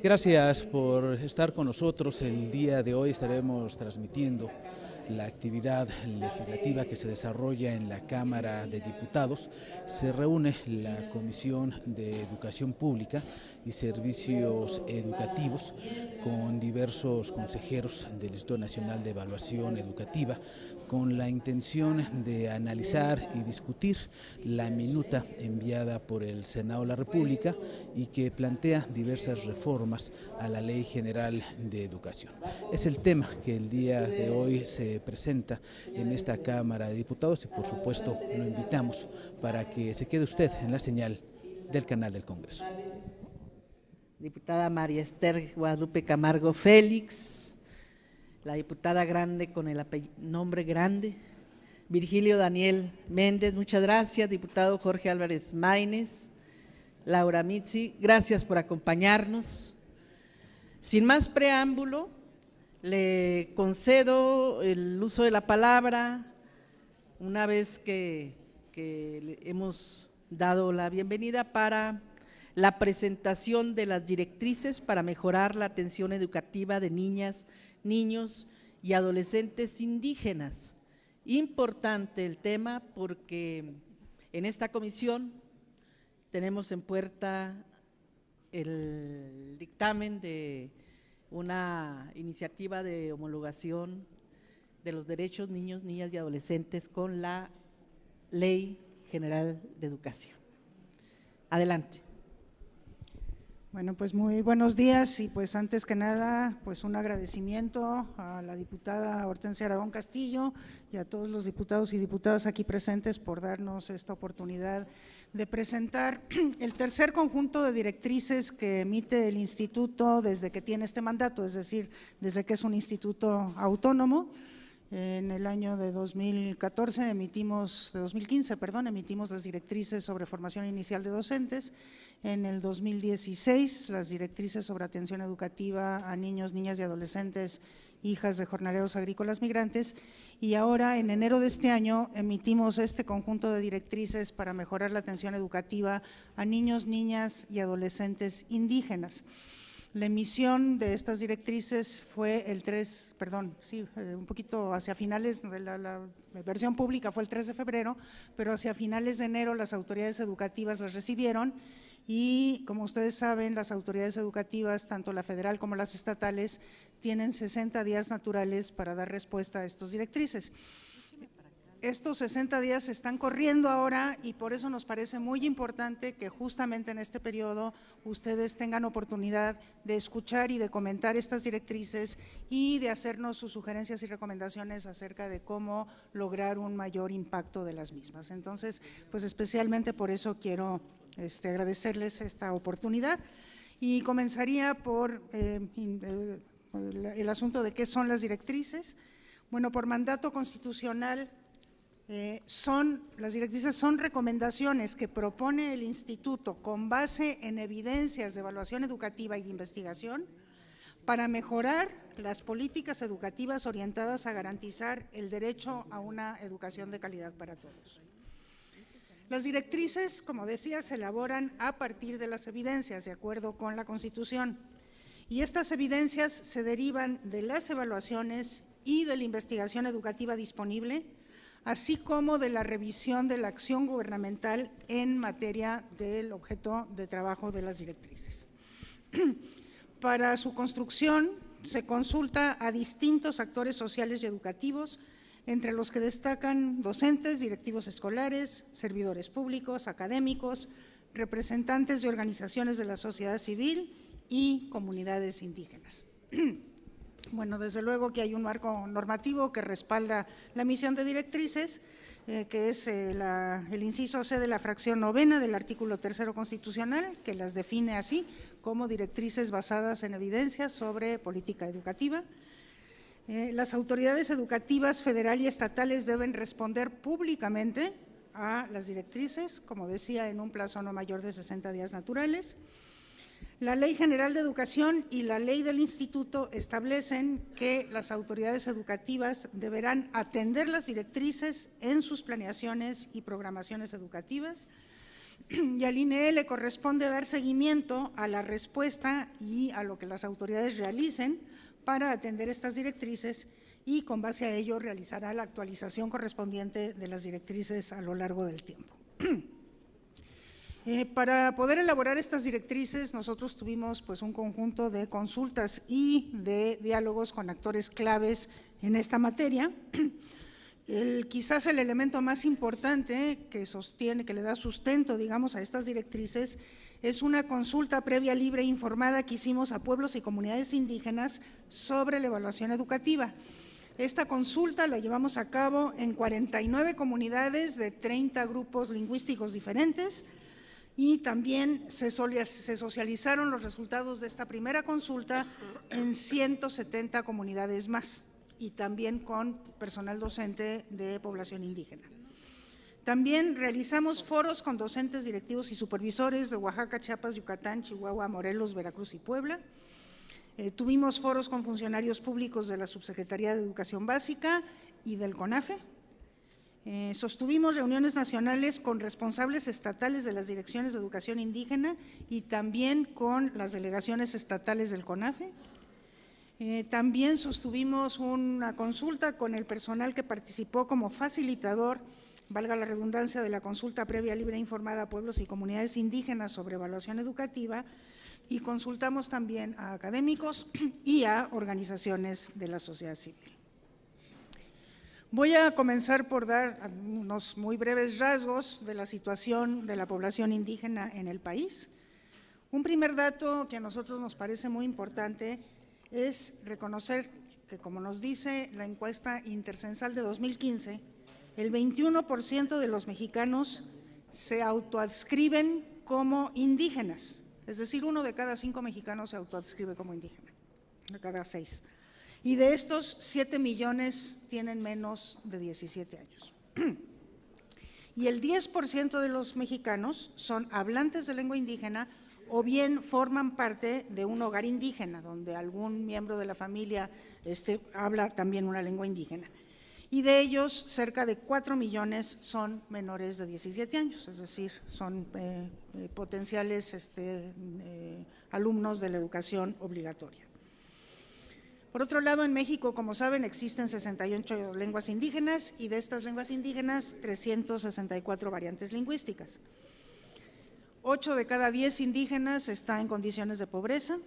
Gracias por estar con nosotros. El día de hoy estaremos transmitiendo la actividad legislativa que se desarrolla en la Cámara de Diputados. Se reúne la Comisión de Educación Pública y Servicios Educativos con diversos consejeros del Instituto Nacional de Evaluación Educativa con la intención de analizar y discutir la minuta enviada por el Senado de la República y que plantea diversas reformas a la Ley General de Educación. Es el tema que el día de hoy se presenta en esta Cámara de Diputados y por supuesto lo invitamos para que se quede usted en la señal del canal del Congreso. Diputada María Esther Guadalupe Camargo Félix, la diputada Grande con el nombre Grande, Virgilio Daniel Méndez, muchas gracias, diputado Jorge Álvarez Maínez, Laura Mitzi, gracias por acompañarnos. Sin más preámbulo, le concedo el uso de la palabra una vez que le hemos dado la bienvenida para la presentación de las directrices para mejorar la atención educativa de niñas, niños y adolescentes indígenas. Importante el tema porque en esta comisión tenemos en puerta el dictamen de una iniciativa de homologación de los derechos niños, niñas y adolescentes con la Ley General de Educación. Adelante. Bueno, pues muy buenos días y pues antes que nada, pues un agradecimiento a la diputada Hortensia Aragón Castillo y a todos los diputados y diputadas aquí presentes por darnos esta oportunidad de presentar el tercer conjunto de directrices que emite el instituto desde que tiene este mandato, es decir, desde que es un instituto autónomo. En el año de 2015, emitimos las directrices sobre formación inicial de docentes. En el 2016, las directrices sobre atención educativa a niños, niñas y adolescentes, hijas de jornaleros agrícolas migrantes. Y ahora, en enero de este año, emitimos este conjunto de directrices para mejorar la atención educativa a niños, niñas y adolescentes indígenas. La emisión de estas directrices fue un poquito hacia finales, la versión pública fue el 3 de febrero, pero hacia finales de enero las autoridades educativas las recibieron y, como ustedes saben, las autoridades educativas, tanto la federal como las estatales, tienen 60 días naturales para dar respuesta a estas directrices. Estos 60 días están corriendo ahora y por eso nos parece muy importante que justamente en este periodo ustedes tengan oportunidad de escuchar y de comentar estas directrices y de hacernos sus sugerencias y recomendaciones acerca de cómo lograr un mayor impacto de las mismas. Entonces, pues especialmente por eso quiero agradecerles esta oportunidad y comenzaría por el asunto de qué son las directrices. Bueno, por mandato constitucional, las directrices son recomendaciones que propone el instituto con base en evidencias de evaluación educativa y de investigación para mejorar las políticas educativas orientadas a garantizar el derecho a una educación de calidad para todos. Las directrices, como decía, se elaboran a partir de las evidencias, de acuerdo con la Constitución, y estas evidencias se derivan de las evaluaciones y de la investigación educativa disponible, así como de la revisión de la acción gubernamental en materia del objeto de trabajo de las directrices. Para su construcción se consulta a distintos actores sociales y educativos, entre los que destacan docentes, directivos escolares, servidores públicos, académicos, representantes de organizaciones de la sociedad civil y comunidades indígenas. Bueno, desde luego que hay un marco normativo que respalda la emisión de directrices, que es el inciso C de la fracción 9 del artículo 3 constitucional, que las define así como directrices basadas en evidencias sobre política educativa. Las autoridades educativas federal y estatales deben responder públicamente a las directrices, como decía, en un plazo no mayor de 60 días naturales. La Ley General de Educación y la ley del instituto establecen que las autoridades educativas deberán atender las directrices en sus planeaciones y programaciones educativas y al INEE le corresponde dar seguimiento a la respuesta y a lo que las autoridades realicen para atender estas directrices, y con base a ello realizará la actualización correspondiente de las directrices a lo largo del tiempo. Para poder elaborar estas directrices, nosotros tuvimos pues un conjunto de consultas y de diálogos con actores claves en esta materia. Quizás el elemento más importante que sostiene, que le da sustento, digamos, a estas directrices, es una consulta previa, libre e informada que hicimos a pueblos y comunidades indígenas sobre la evaluación educativa. Esta consulta la llevamos a cabo en 49 comunidades de 30 grupos lingüísticos diferentes, y también se socializaron los resultados de esta primera consulta en 170 comunidades más, y también con personal docente de población indígena. También realizamos foros con docentes, directivos y supervisores de Oaxaca, Chiapas, Yucatán, Chihuahua, Morelos, Veracruz y Puebla. Tuvimos foros con funcionarios públicos de la Subsecretaría de Educación Básica y del CONAFE. Sostuvimos reuniones nacionales con responsables estatales de las direcciones de educación indígena y también con las delegaciones estatales del CONAFE. También sostuvimos una consulta con el personal que participó como facilitador, valga la redundancia, de la consulta previa, libre e informada a pueblos y comunidades indígenas sobre evaluación educativa, y consultamos también a académicos y a organizaciones de la sociedad civil. Voy a comenzar por dar unos muy breves rasgos de la situación de la población indígena en el país. Un primer dato que a nosotros nos parece muy importante es reconocer que, como nos dice la encuesta intercensal de 2015, el 21% de los mexicanos se autoadscriben como indígenas, es decir, 1 de cada 5 mexicanos se autoadscribe como indígena, de cada 6. Y de estos, 7 millones tienen menos de 17 años. Y el 10% de los mexicanos son hablantes de lengua indígena o bien forman parte de un hogar indígena, donde algún miembro de la familia habla también una lengua indígena. Y de ellos, cerca de 4 millones son menores de 17 años, es decir, son potenciales alumnos de la educación obligatoria. Por otro lado, en México, como saben, existen 68 lenguas indígenas, y de estas lenguas indígenas, 364 variantes lingüísticas. 8 de cada 10 indígenas están en condiciones de pobreza.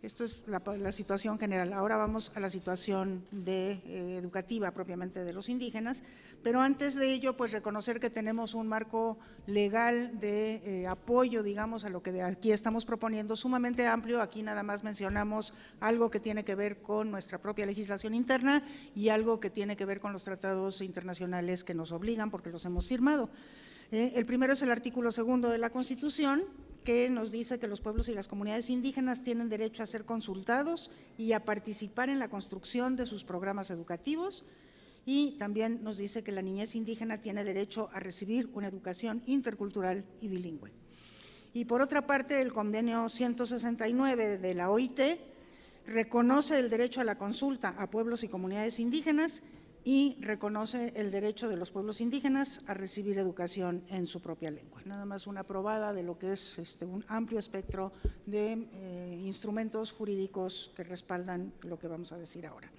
Esto es la situación general. Ahora vamos a la situación educativa propiamente de los indígenas, pero antes de ello, pues reconocer que tenemos un marco legal de apoyo, digamos, a lo que de aquí estamos proponiendo, sumamente amplio. Aquí nada más mencionamos algo que tiene que ver con nuestra propia legislación interna y algo que tiene que ver con los tratados internacionales que nos obligan, porque los hemos firmado. El primero es el artículo 2 de la Constitución, que nos dice que los pueblos y las comunidades indígenas tienen derecho a ser consultados y a participar en la construcción de sus programas educativos, y también nos dice que la niñez indígena tiene derecho a recibir una educación intercultural y bilingüe. Y por otra parte, el convenio 169 de la OIT reconoce el derecho a la consulta a pueblos y comunidades indígenas y reconoce el derecho de los pueblos indígenas a recibir educación en su propia lengua. Nada más una probada de lo que es un amplio espectro de instrumentos jurídicos que respaldan lo que vamos a decir ahora.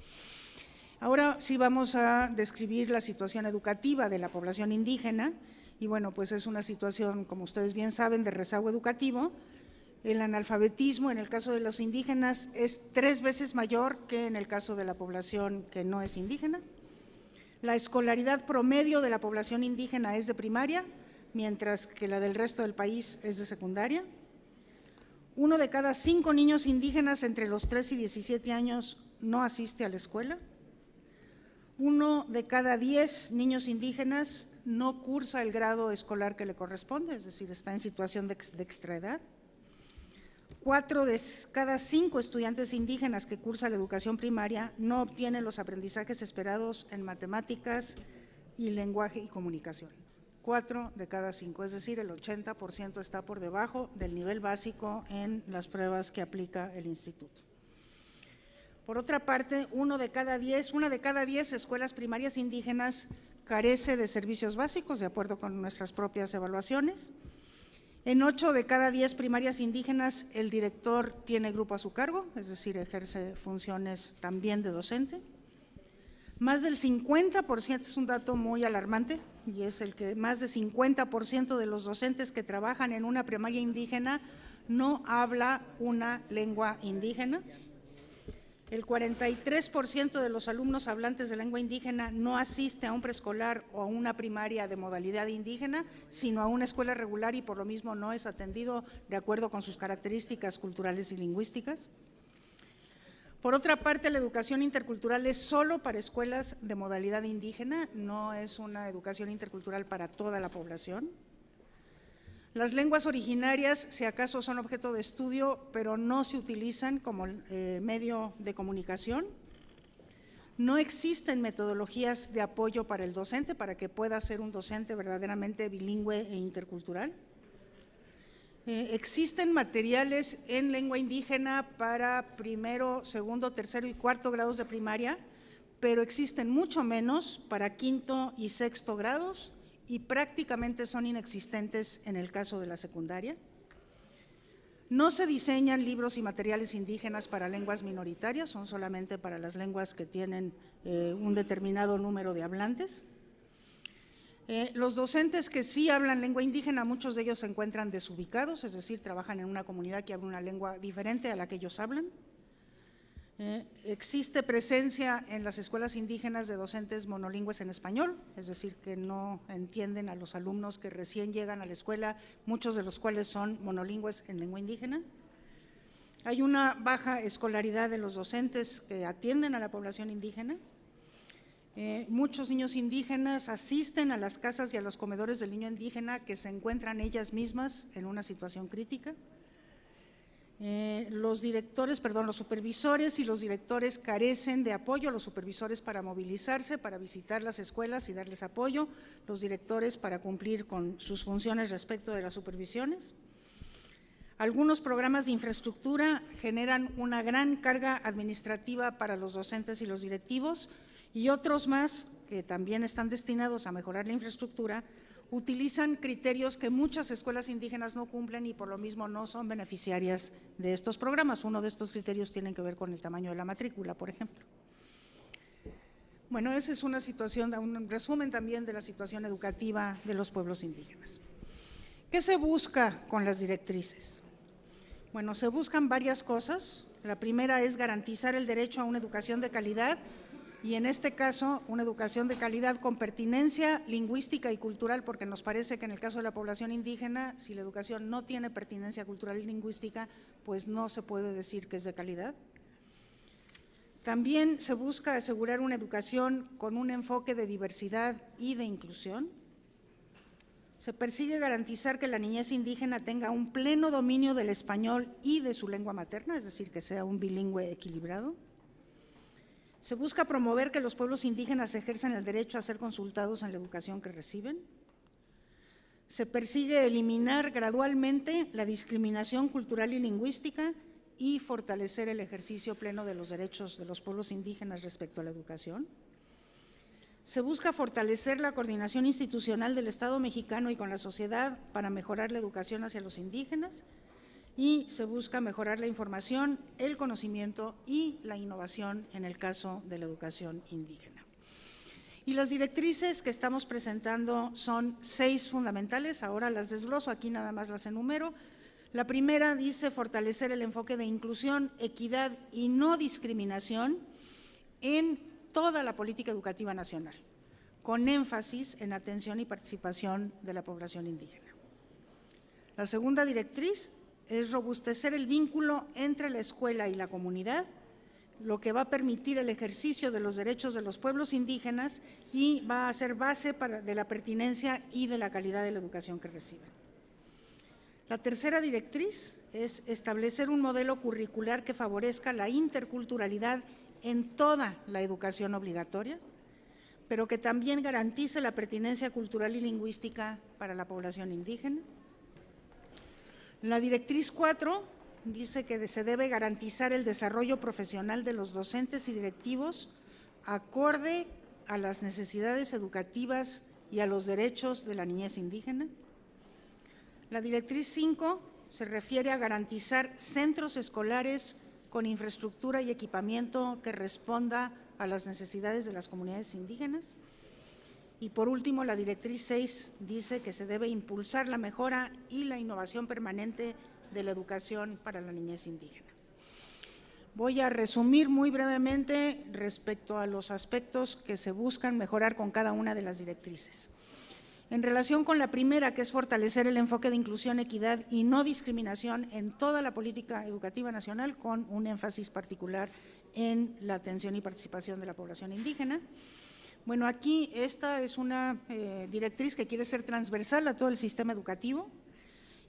Ahora sí vamos a describir la situación educativa de la población indígena, y bueno, pues es una situación, como ustedes bien saben, de rezago educativo. El analfabetismo en el caso de los indígenas es 3 veces mayor que en el caso de la población que no es indígena. La escolaridad promedio de la población indígena es de primaria, mientras que la del resto del país es de secundaria. 1 de cada 5 niños indígenas entre los 3 y 17 años no asiste a la escuela. 1 de cada 10 niños indígenas no cursa el grado escolar que le corresponde, es decir, está en situación de extraedad. 4 de cada 5 estudiantes indígenas que cursan la educación primaria no obtienen los aprendizajes esperados en matemáticas y lenguaje y comunicación. 4 de cada 5, es decir, el 80% está por debajo del nivel básico en las pruebas que aplica el instituto. Por otra parte, una de cada 10 escuelas primarias indígenas carece de servicios básicos, de acuerdo con nuestras propias evaluaciones. En 8 de cada 10 primarias indígenas, el director tiene grupo a su cargo, es decir, ejerce funciones también de docente. Más del 50%, es un dato muy alarmante, y es el que más del 50% de los docentes que trabajan en una primaria indígena no habla una lengua indígena. El 43% de los alumnos hablantes de lengua indígena no asiste a un preescolar o a una primaria de modalidad indígena, sino a una escuela regular y por lo mismo no es atendido de acuerdo con sus características culturales y lingüísticas. Por otra parte, la educación intercultural es solo para escuelas de modalidad indígena, no es una educación intercultural para toda la población. Las lenguas originarias, si acaso, son objeto de estudio, pero no se utilizan como medio de comunicación. No existen metodologías de apoyo para el docente, para que pueda ser un docente verdaderamente bilingüe e intercultural. Existen materiales en lengua indígena para primero, segundo, tercero y cuarto grados de primaria, pero existen mucho menos para quinto y sexto grados, y prácticamente son inexistentes en el caso de la secundaria. No se diseñan libros y materiales indígenas para lenguas minoritarias, son solamente para las lenguas que tienen un determinado número de hablantes. Los docentes que sí hablan lengua indígena, muchos de ellos se encuentran desubicados, es decir, trabajan en una comunidad que habla una lengua diferente a la que ellos hablan. Existe presencia en las escuelas indígenas de docentes monolingües en español, es decir, que no entienden a los alumnos que recién llegan a la escuela, muchos de los cuales son monolingües en lengua indígena. Hay una baja escolaridad de los docentes que atienden a la población indígena. Muchos niños indígenas asisten a las casas y a los comedores del niño indígena que se encuentran ellas mismas en una situación crítica. Los supervisores y los directores carecen de apoyo, los supervisores para movilizarse, para visitar las escuelas y darles apoyo, los directores para cumplir con sus funciones respecto de las supervisiones. Algunos programas de infraestructura generan una gran carga administrativa para los docentes y los directivos, y otros más, que también están destinados a mejorar la infraestructura, utilizan criterios que muchas escuelas indígenas no cumplen y por lo mismo no son beneficiarias de estos programas. Uno de estos criterios tiene que ver con el tamaño de la matrícula, por ejemplo. Bueno, esa es una situación, un resumen también de la situación educativa de los pueblos indígenas. ¿Qué se busca con las directrices? Bueno, se buscan varias cosas. La primera es garantizar el derecho a una educación de calidad, y en este caso una educación de calidad con pertinencia lingüística y cultural, porque nos parece que en el caso de la población indígena, si la educación no tiene pertinencia cultural y lingüística, pues no se puede decir que es de calidad. También se busca asegurar una educación con un enfoque de diversidad y de inclusión. Se persigue garantizar que la niñez indígena tenga un pleno dominio del español y de su lengua materna, es decir, que sea un bilingüe equilibrado. Se busca promover que los pueblos indígenas ejerzan el derecho a ser consultados en la educación que reciben. Se persigue eliminar gradualmente la discriminación cultural y lingüística y fortalecer el ejercicio pleno de los derechos de los pueblos indígenas respecto a la educación. Se busca fortalecer la coordinación institucional del Estado mexicano y con la sociedad para mejorar la educación hacia los indígenas. Y se busca mejorar la información, el conocimiento y la innovación en el caso de la educación indígena. Y las directrices que estamos presentando son 6 fundamentales, ahora las desgloso, aquí nada más las enumero. La primera dice fortalecer el enfoque de inclusión, equidad y no discriminación en toda la política educativa nacional, con énfasis en atención y participación de la población indígena. La segunda directriz es robustecer el vínculo entre la escuela y la comunidad, lo que va a permitir el ejercicio de los derechos de los pueblos indígenas y va a ser base de la pertinencia y de la calidad de la educación que reciben. La tercera directriz es establecer un modelo curricular que favorezca la interculturalidad en toda la educación obligatoria, pero que también garantice la pertinencia cultural y lingüística para la población indígena. La directriz 4 dice que se debe garantizar el desarrollo profesional de los docentes y directivos acorde a las necesidades educativas y a los derechos de la niñez indígena. La directriz 5 se refiere a garantizar centros escolares con infraestructura y equipamiento que responda a las necesidades de las comunidades indígenas. Y por último, la directriz 6 dice que se debe impulsar la mejora y la innovación permanente de la educación para la niñez indígena. Voy a resumir muy brevemente respecto a los aspectos que se buscan mejorar con cada una de las directrices. En relación con la primera, que es fortalecer el enfoque de inclusión, equidad y no discriminación en toda la política educativa nacional, con un énfasis particular en la atención y participación de la población indígena. Bueno, aquí esta es una directriz que quiere ser transversal a todo el sistema educativo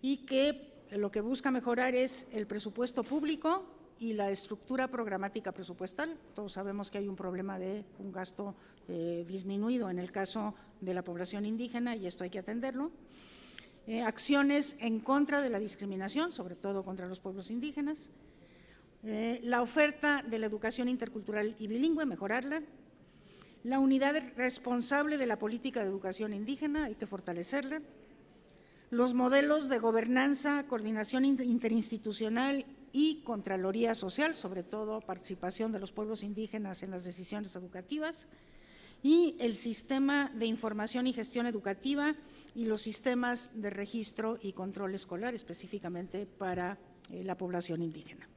y que lo que busca mejorar es el presupuesto público y la estructura programática presupuestal. Todos sabemos que hay un problema de un gasto disminuido en el caso de la población indígena y esto hay que atenderlo. Acciones en contra de la discriminación, sobre todo contra los pueblos indígenas. La oferta de la educación intercultural y bilingüe, mejorarla. La unidad responsable de la política de educación indígena, hay que fortalecerla. Los modelos de gobernanza, coordinación interinstitucional y contraloría social, sobre todo participación de los pueblos indígenas en las decisiones educativas, y el sistema de información y gestión educativa y los sistemas de registro y control escolar, específicamente para la población indígena.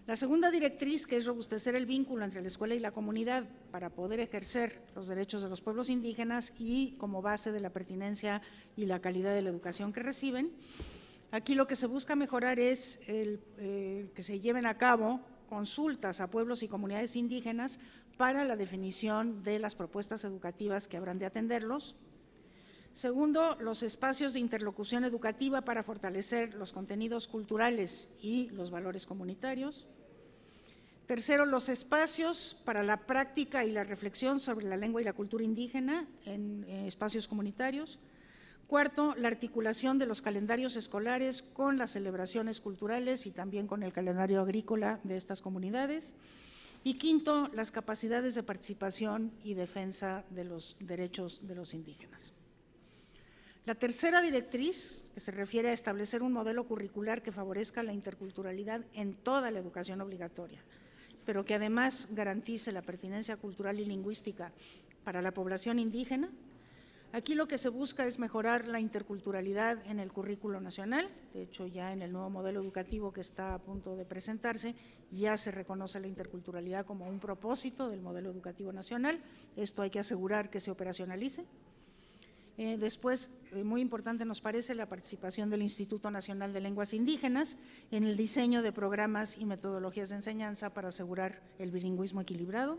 La segunda directriz, que es robustecer el vínculo entre la escuela y la comunidad para poder ejercer los derechos de los pueblos indígenas y como base de la pertinencia y la calidad de la educación que reciben. Aquí lo que se busca mejorar es que se lleven a cabo consultas a pueblos y comunidades indígenas para la definición de las propuestas educativas que habrán de atenderlos. Segundo, los espacios de interlocución educativa para fortalecer los contenidos culturales y los valores comunitarios. Tercero, los espacios para la práctica y la reflexión sobre la lengua y la cultura indígena en espacios comunitarios. Cuarto, la articulación de los calendarios escolares con las celebraciones culturales y también con el calendario agrícola de estas comunidades. Y quinto, las capacidades de participación y defensa de los derechos de los indígenas. La tercera directriz, que se refiere a establecer un modelo curricular que favorezca la interculturalidad en toda la educación obligatoria, pero que además garantice la pertinencia cultural y lingüística para la población indígena. Aquí lo que se busca es mejorar la interculturalidad en el currículo nacional. De hecho, ya en el nuevo modelo educativo que está a punto de presentarse, ya se reconoce la interculturalidad como un propósito del modelo educativo nacional. Esto hay que asegurar que se operacionalice. Después, muy importante nos parece la participación del Instituto Nacional de Lenguas Indígenas en el diseño de programas y metodologías de enseñanza para asegurar el bilingüismo equilibrado.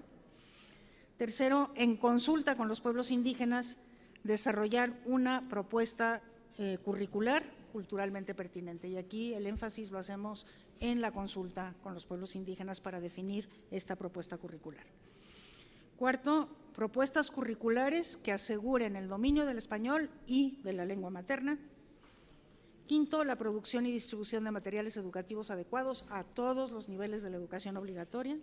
Tercero, en consulta con los pueblos indígenas, desarrollar una propuesta curricular culturalmente pertinente. Y aquí el énfasis lo hacemos en la consulta con los pueblos indígenas para definir esta propuesta curricular. Cuarto, propuestas curriculares que aseguren el dominio del español y de la lengua materna. Quinto, la producción y distribución de materiales educativos adecuados a todos los niveles de la educación obligatoria.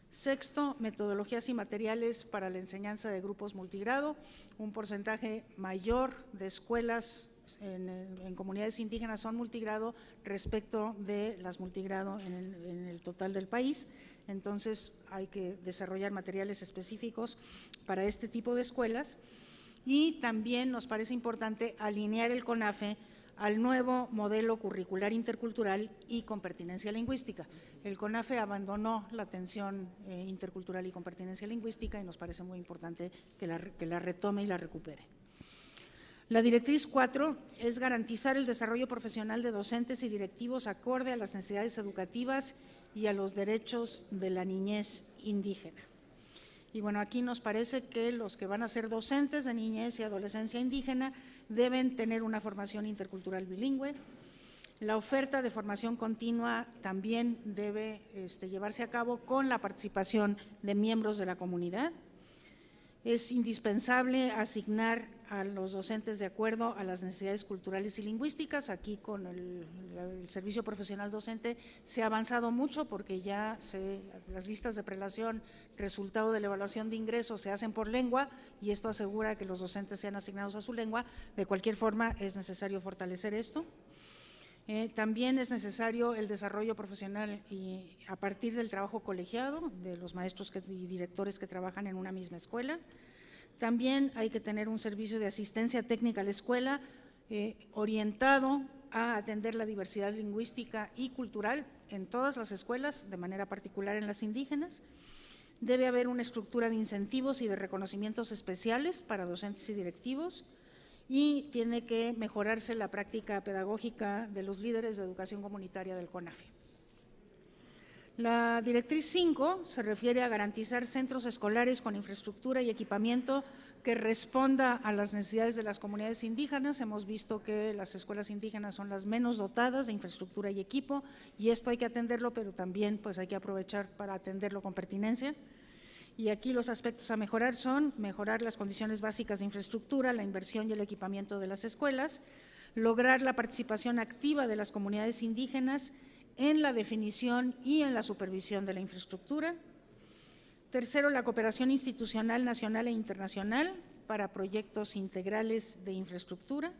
Sexto, metodologías y materiales para la enseñanza de grupos multigrado, un porcentaje mayor de escuelas en comunidades indígenas son multigrado respecto de las multigrado en el total del país. Entonces hay que desarrollar materiales específicos para este tipo de escuelas y también nos parece importante alinear el CONAFE al nuevo modelo curricular intercultural y con pertinencia lingüística. El CONAFE abandonó la atención intercultural y con pertinencia lingüística y nos parece muy importante que la retome y la recupere. La directriz 4 es garantizar el desarrollo profesional de docentes y directivos acorde a las necesidades educativas y a los derechos de la niñez indígena. Y bueno, aquí nos parece que los que van a ser docentes de niñez y adolescencia indígena deben tener una formación intercultural bilingüe. La oferta de formación continua también debe llevarse a cabo con la participación de miembros de la comunidad. Es indispensable asignar a los docentes de acuerdo a las necesidades culturales y lingüísticas. Aquí con el servicio profesional docente se ha avanzado mucho porque ya las listas de prelación, resultado de la evaluación de ingresos se hacen por lengua y esto asegura que los docentes sean asignados a su lengua. De cualquier forma es necesario fortalecer esto. También es necesario el desarrollo profesional y a partir del trabajo colegiado de los maestros y directores que trabajan en una misma escuela. También hay que tener un servicio de asistencia técnica a la escuela orientado a atender la diversidad lingüística y cultural en todas las escuelas, de manera particular en las indígenas. Debe haber una estructura de incentivos y de reconocimientos especiales para docentes y directivos y tiene que mejorarse la práctica pedagógica de los líderes de educación comunitaria del CONAFE. La directriz 5 se refiere a garantizar centros escolares con infraestructura y equipamiento que responda a las necesidades de las comunidades indígenas. Hemos visto que las escuelas indígenas son las menos dotadas de infraestructura y equipo y esto hay que atenderlo, pero también pues hay que aprovechar para atenderlo con pertinencia. Y aquí los aspectos a mejorar son mejorar las condiciones básicas de infraestructura, la inversión y el equipamiento de las escuelas, lograr la participación activa de las comunidades indígenas en la definición y en la supervisión de la infraestructura. Tercero, la cooperación institucional nacional e internacional para proyectos integrales de infraestructura.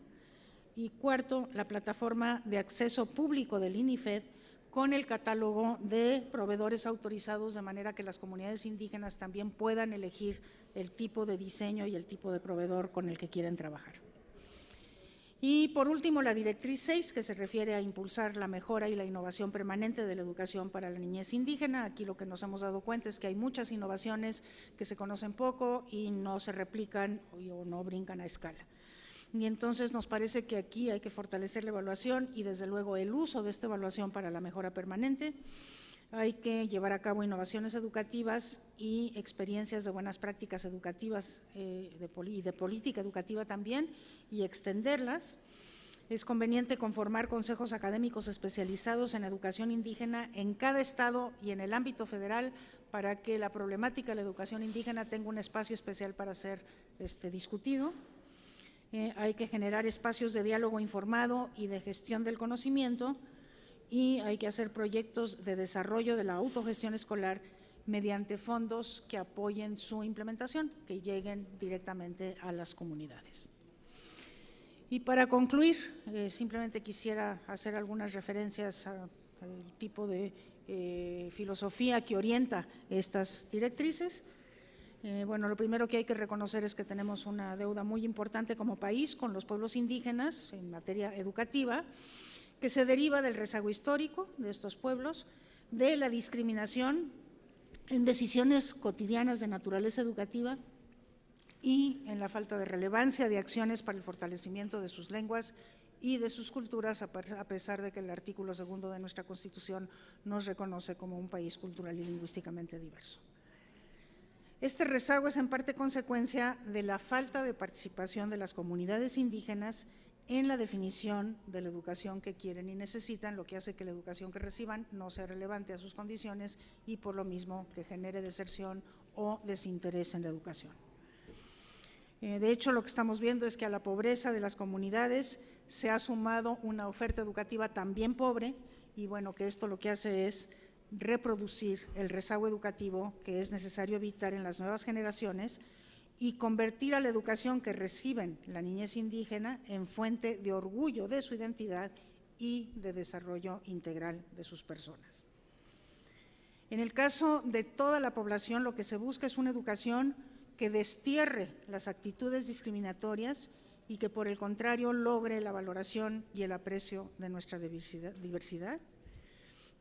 Y cuarto, la plataforma de acceso público del INIFED con el catálogo de proveedores autorizados de manera que las comunidades indígenas también puedan elegir el tipo de diseño y el tipo de proveedor con el que quieren trabajar. Y por último, la directriz 6, que se refiere a impulsar la mejora y la innovación permanente de la educación para la niñez indígena. Aquí lo que nos hemos dado cuenta es que hay muchas innovaciones que se conocen poco y no se replican o no brincan a escala. Y entonces nos parece que aquí hay que fortalecer la evaluación y desde luego el uso de esta evaluación para la mejora permanente. Hay que llevar a cabo innovaciones educativas y experiencias de buenas prácticas educativas y de política educativa también y extenderlas. Es conveniente conformar consejos académicos especializados en educación indígena en cada estado y en el ámbito federal para que la problemática de la educación indígena tenga un espacio especial para ser discutido. Hay que generar espacios de diálogo informado y de gestión del conocimiento y hay que hacer proyectos de desarrollo de la autogestión escolar mediante fondos que apoyen su implementación, que lleguen directamente a las comunidades. Y para concluir, simplemente quisiera hacer algunas referencias al tipo de filosofía que orienta estas directrices. Bueno, lo primero que hay que reconocer es que tenemos una deuda muy importante como país con los pueblos indígenas en materia educativa, que se deriva del rezago histórico de estos pueblos, de la discriminación en decisiones cotidianas de naturaleza educativa y en la falta de relevancia de acciones para el fortalecimiento de sus lenguas y de sus culturas, a pesar de que el artículo 2 de nuestra Constitución nos reconoce como un país cultural y lingüísticamente diverso. Este rezago es en parte consecuencia de la falta de participación de las comunidades indígenas en la definición de la educación que quieren y necesitan, lo que hace que la educación que reciban no sea relevante a sus condiciones y por lo mismo que genere deserción o desinterés en la educación. De hecho, lo que estamos viendo es que a la pobreza de las comunidades se ha sumado una oferta educativa también pobre y bueno, que esto lo que hace es reproducir el rezago educativo que es necesario evitar en las nuevas generaciones y convertir a la educación que reciben la niñez indígena en fuente de orgullo de su identidad y de desarrollo integral de sus personas. En el caso de toda la población, lo que se busca es una educación que destierre las actitudes discriminatorias y que, por el contrario, logre la valoración y el aprecio de nuestra diversidad.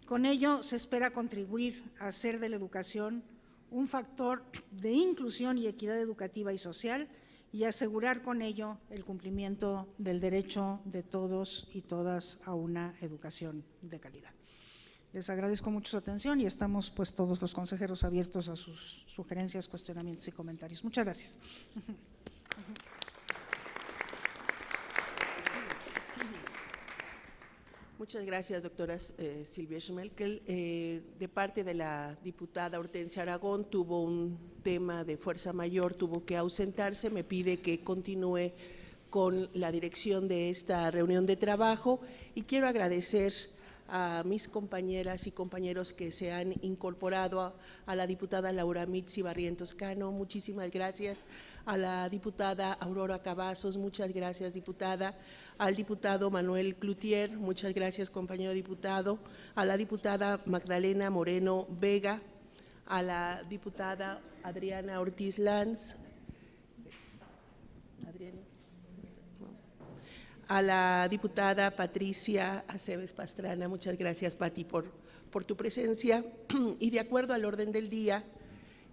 Con ello se espera contribuir a hacer de la educación un factor de inclusión y equidad educativa y social y asegurar con ello el cumplimiento del derecho de todos y todas a una educación de calidad. Les agradezco mucho su atención y estamos pues todos los consejeros abiertos a sus sugerencias, cuestionamientos y comentarios. Muchas gracias. Muchas gracias, doctora Silvia Schmelkel. De parte de la diputada Hortensia Aragón, tuvo un tema de fuerza mayor, tuvo que ausentarse, me pide que continúe con la dirección de esta reunión de trabajo y quiero agradecer a mis compañeras y compañeros que se han incorporado, a la diputada Laura Mitzi Barrientos Cano, muchísimas gracias, a la diputada Aurora Cavazos, muchas gracias, diputada, al diputado Manuel Cloutier, muchas gracias, compañero diputado, a la diputada Magdalena Moreno Vega, a la diputada Adriana Ortiz Lanz, a la diputada Patricia Aceves Pastrana, muchas gracias, Pati, por tu presencia. Y de acuerdo al orden del día,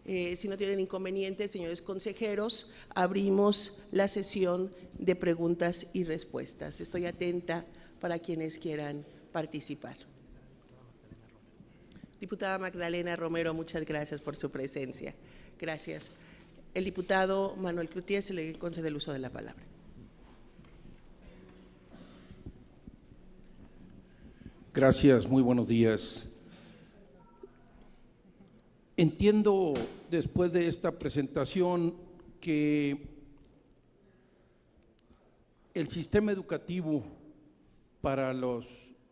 si no tienen inconvenientes, señores consejeros, abrimos la sesión de preguntas y respuestas. Estoy atenta para quienes quieran participar. Diputada Magdalena Romero, muchas gracias por su presencia. Gracias. El diputado Manuel Cloutier, se le concede el uso de la palabra. Gracias, muy buenos días. Entiendo después de esta presentación que el sistema educativo para los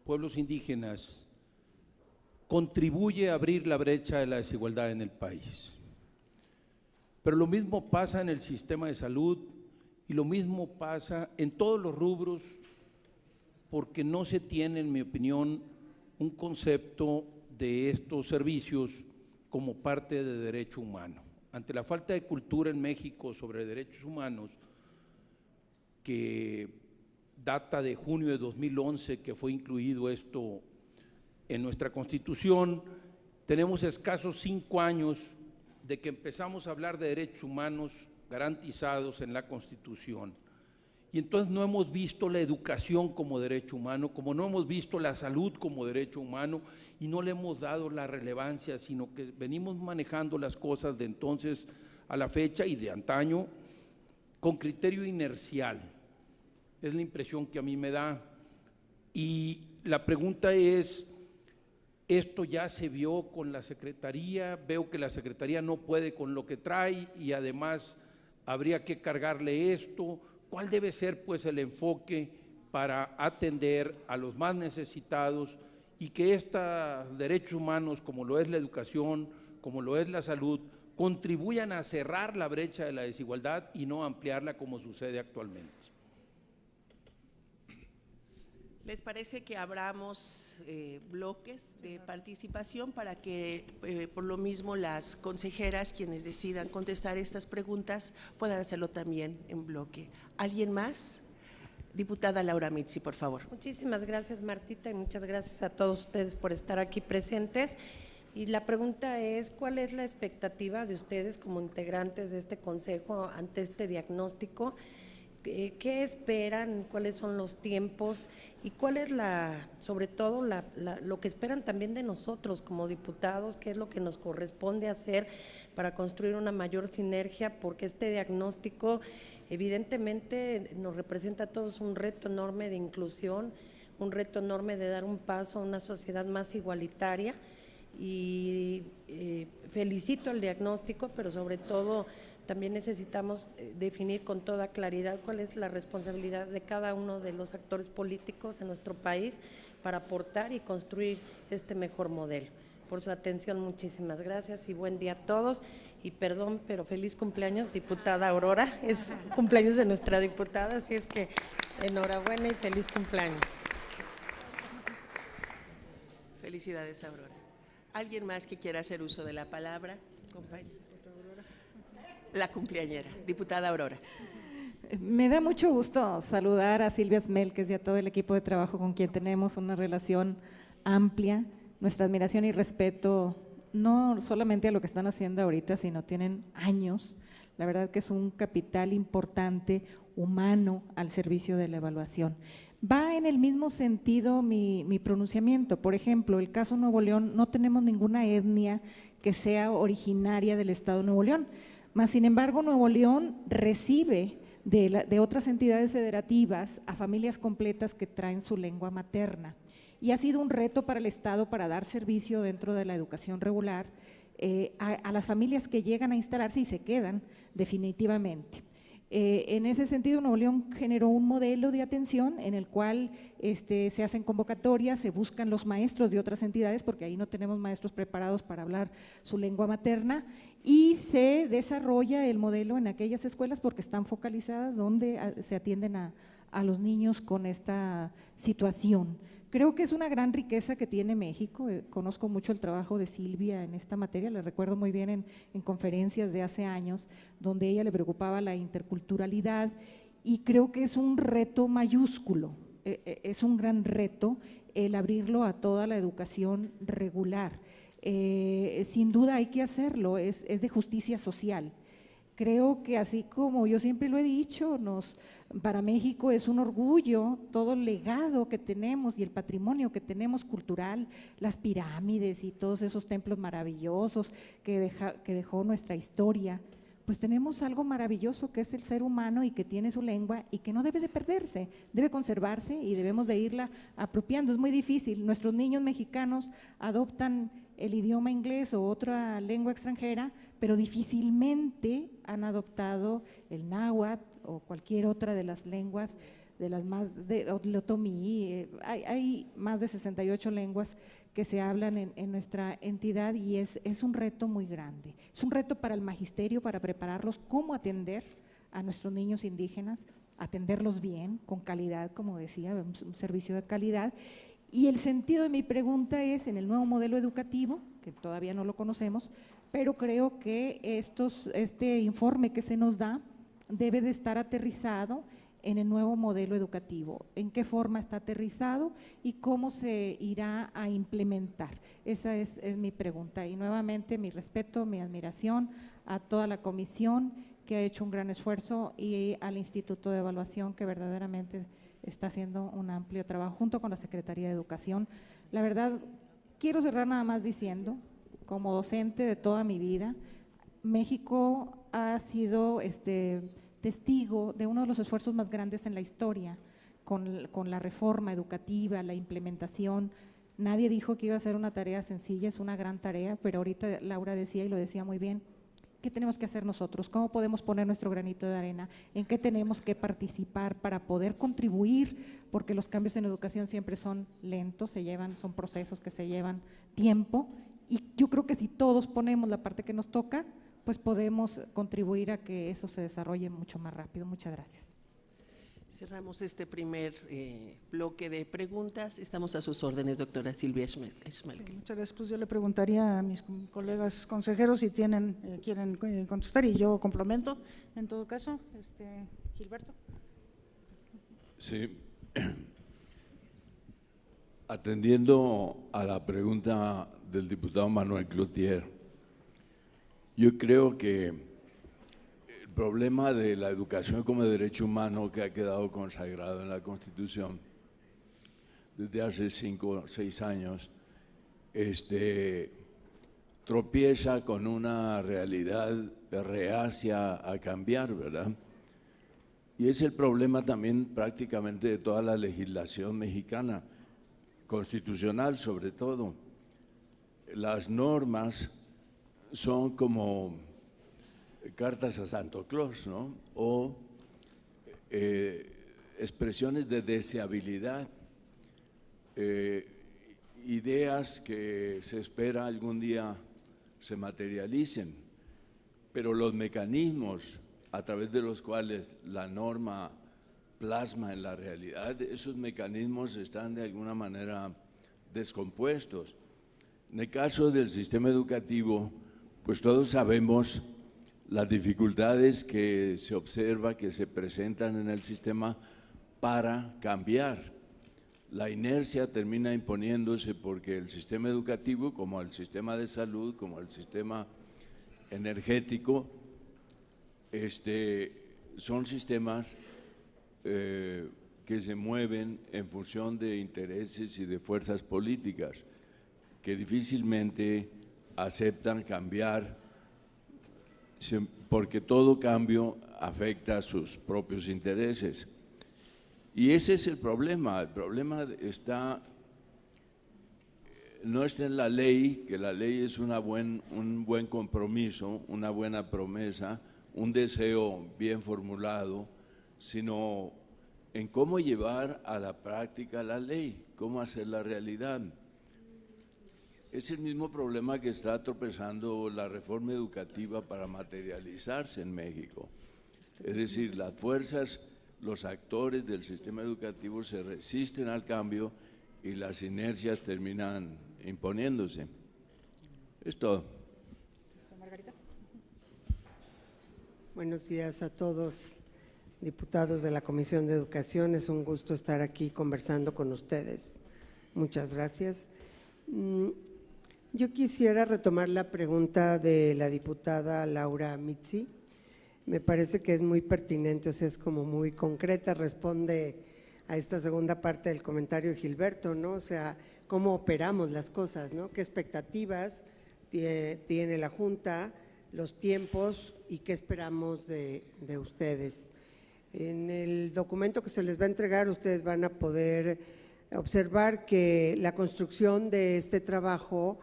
pueblos indígenas contribuye a abrir la brecha de la desigualdad en el país. Pero lo mismo pasa en el sistema de salud y lo mismo pasa en todos los rubros, porque no se tiene, en mi opinión, un concepto de estos servicios como parte de derecho humano. Ante la falta de cultura en México sobre derechos humanos, que data de junio de 2011, que fue incluido esto en nuestra Constitución, tenemos escasos 5 años de que empezamos a hablar de derechos humanos garantizados en la Constitución. Y entonces no hemos visto la educación como derecho humano, como no hemos visto la salud como derecho humano y no le hemos dado la relevancia, sino que venimos manejando las cosas de entonces a la fecha y de antaño con criterio inercial. Es la impresión que a mí me da. Y la pregunta es, esto ya se vio con la Secretaría, veo que la Secretaría no puede con lo que trae y además habría que cargarle esto. ¿Cuál debe ser pues el enfoque para atender a los más necesitados y que estos derechos humanos, como lo es la educación, como lo es la salud, contribuyan a cerrar la brecha de la desigualdad y no ampliarla como sucede actualmente? ¿Les parece que abramos bloques de participación para que por lo mismo las consejeras, quienes decidan contestar estas preguntas, puedan hacerlo también en bloque? ¿Alguien más? Diputada Laura Mitzi, por favor. Muchísimas gracias, Martita, y muchas gracias a todos ustedes por estar aquí presentes. Y la pregunta es, ¿cuál es la expectativa de ustedes como integrantes de este consejo ante este diagnóstico? ¿Qué esperan? ¿Cuáles son los tiempos? ¿Y cuál es sobre todo lo que esperan también de nosotros como diputados? ¿Qué es lo que nos corresponde hacer para construir una mayor sinergia? Porque este diagnóstico evidentemente nos representa a todos un reto enorme de inclusión, un reto enorme de dar un paso a una sociedad más igualitaria. Y felicito el diagnóstico, pero sobre todo también necesitamos definir con toda claridad cuál es la responsabilidad de cada uno de los actores políticos en nuestro país para aportar y construir este mejor modelo. Por su atención, muchísimas gracias y buen día a todos. Y perdón, pero feliz cumpleaños, diputada Aurora. Es cumpleaños de nuestra diputada, así es que enhorabuena y feliz cumpleaños. Felicidades, Aurora. ¿Alguien más que quiera hacer uso de la palabra? Compañera. La cumpleañera, diputada Aurora. Me da mucho gusto saludar a Silvia Schmelkel y a todo el equipo de trabajo con quien tenemos una relación amplia, nuestra admiración y respeto, no solamente a lo que están haciendo ahorita, sino tienen años. La verdad que es un capital importante, humano, al servicio de la evaluación. Va en el mismo sentido mi pronunciamiento. Por ejemplo, el caso Nuevo León, no tenemos ninguna etnia que sea originaria del estado de Nuevo León. Mas, sin embargo, Nuevo León recibe de otras entidades federativas a familias completas que traen su lengua materna. Y ha sido un reto para el Estado para dar servicio dentro de la educación regular a las familias que llegan a instalarse y se quedan definitivamente. En ese sentido, Nuevo León generó un modelo de atención en el cual se hacen convocatorias, se buscan los maestros de otras entidades, porque ahí no tenemos maestros preparados para hablar su lengua materna, y se desarrolla el modelo en aquellas escuelas porque están focalizadas donde se atienden a los niños con esta situación. Creo que es una gran riqueza que tiene México. Conozco mucho el trabajo de Silvia en esta materia, la recuerdo muy bien en conferencias de hace años, donde ella le preocupaba la interculturalidad, y creo que es un reto mayúsculo, es un gran reto el abrirlo a toda la educación regular. Sin duda hay que hacerlo, es de justicia social. Creo que así como yo siempre lo he dicho, para México es un orgullo todo el legado que tenemos y el patrimonio que tenemos cultural, las pirámides y todos esos templos maravillosos que dejó nuestra historia. Pues tenemos algo maravilloso que es el ser humano y que tiene su lengua y que no debe de perderse, debe conservarse y debemos de irla apropiando. Es muy difícil, nuestros niños mexicanos adoptan el idioma inglés o otra lengua extranjera, pero difícilmente han adoptado el náhuatl o cualquier otra de las lenguas, de las más de otomí. Hay más de 68 lenguas que se hablan en nuestra entidad y es un reto muy grande. Es un reto para el magisterio, para prepararlos cómo atender a nuestros niños indígenas, atenderlos bien, con calidad, como decía, un servicio de calidad. Y el sentido de mi pregunta es, en el nuevo modelo educativo, que todavía no lo conocemos, pero creo que este informe que se nos da debe de estar aterrizado en el nuevo modelo educativo. ¿En qué forma está aterrizado y cómo se irá a implementar? Esa es mi pregunta. Y nuevamente mi respeto, mi admiración a toda la comisión que ha hecho un gran esfuerzo y al Instituto de Evaluación que verdaderamente está haciendo un amplio trabajo junto con la Secretaría de Educación. La verdad, quiero cerrar nada más diciendo, como docente de toda mi vida, México ha sido testigo de uno de los esfuerzos más grandes en la historia, con la reforma educativa, la implementación. Nadie dijo que iba a ser una tarea sencilla, es una gran tarea, pero ahorita Laura decía y lo decía muy bien, ¿qué tenemos que hacer nosotros? ¿Cómo podemos poner nuestro granito de arena? ¿En qué tenemos que participar para poder contribuir? Porque los cambios en educación siempre son lentos, son procesos que se llevan tiempo, y yo creo que si todos ponemos la parte que nos toca, pues podemos contribuir a que eso se desarrolle mucho más rápido. Muchas gracias. Cerramos este primer bloque de preguntas. Estamos a sus órdenes, doctora Silvia Schmelke. Sí, muchas gracias. Pues yo le preguntaría a mis colegas consejeros si quieren contestar, y yo complemento en todo caso. Gilberto. Sí. Atendiendo a la pregunta del diputado Manuel Cloutier, yo creo que el problema de la educación como derecho humano, que ha quedado consagrado en la Constitución desde hace 5 o 6 años, tropieza con una realidad reacia a cambiar, ¿verdad? Y es el problema también prácticamente de toda la legislación mexicana, constitucional sobre todo. Las normas son como cartas a Santo Claus, ¿no? O expresiones de deseabilidad, ideas que se espera algún día se materialicen, pero los mecanismos a través de los cuales la norma plasma en la realidad, esos mecanismos están de alguna manera descompuestos. En el caso del sistema educativo, pues todos sabemos las dificultades que se observa, que se presentan en el sistema para cambiar. La inercia termina imponiéndose porque el sistema educativo, como el sistema de salud, como el sistema energético, son sistemas que se mueven en función de intereses y de fuerzas políticas que difícilmente aceptan cambiar, porque todo cambio afecta a sus propios intereses. Y ese es el problema no está en la ley, que la ley es un buen compromiso, una buena promesa, un deseo bien formulado, sino en cómo llevar a la práctica la ley, cómo hacerla realidad. Es el mismo problema que está tropezando la reforma educativa para materializarse en México. Es decir, las fuerzas, los actores del sistema educativo se resisten al cambio y las inercias terminan imponiéndose. Es todo. Margarita. Buenos días a todos, diputados de la Comisión de Educación. Es un gusto estar aquí conversando con ustedes. Muchas gracias. Yo quisiera retomar la pregunta de la diputada Laura Mizzi. Me parece que es muy pertinente, o sea, es como muy concreta, responde a esta segunda parte del comentario de Gilberto, ¿no? O sea, cómo operamos las cosas, ¿no? ¿Qué expectativas tiene la Junta, los tiempos y qué esperamos de ustedes? En el documento que se les va a entregar, ustedes van a poder observar que la construcción de este trabajo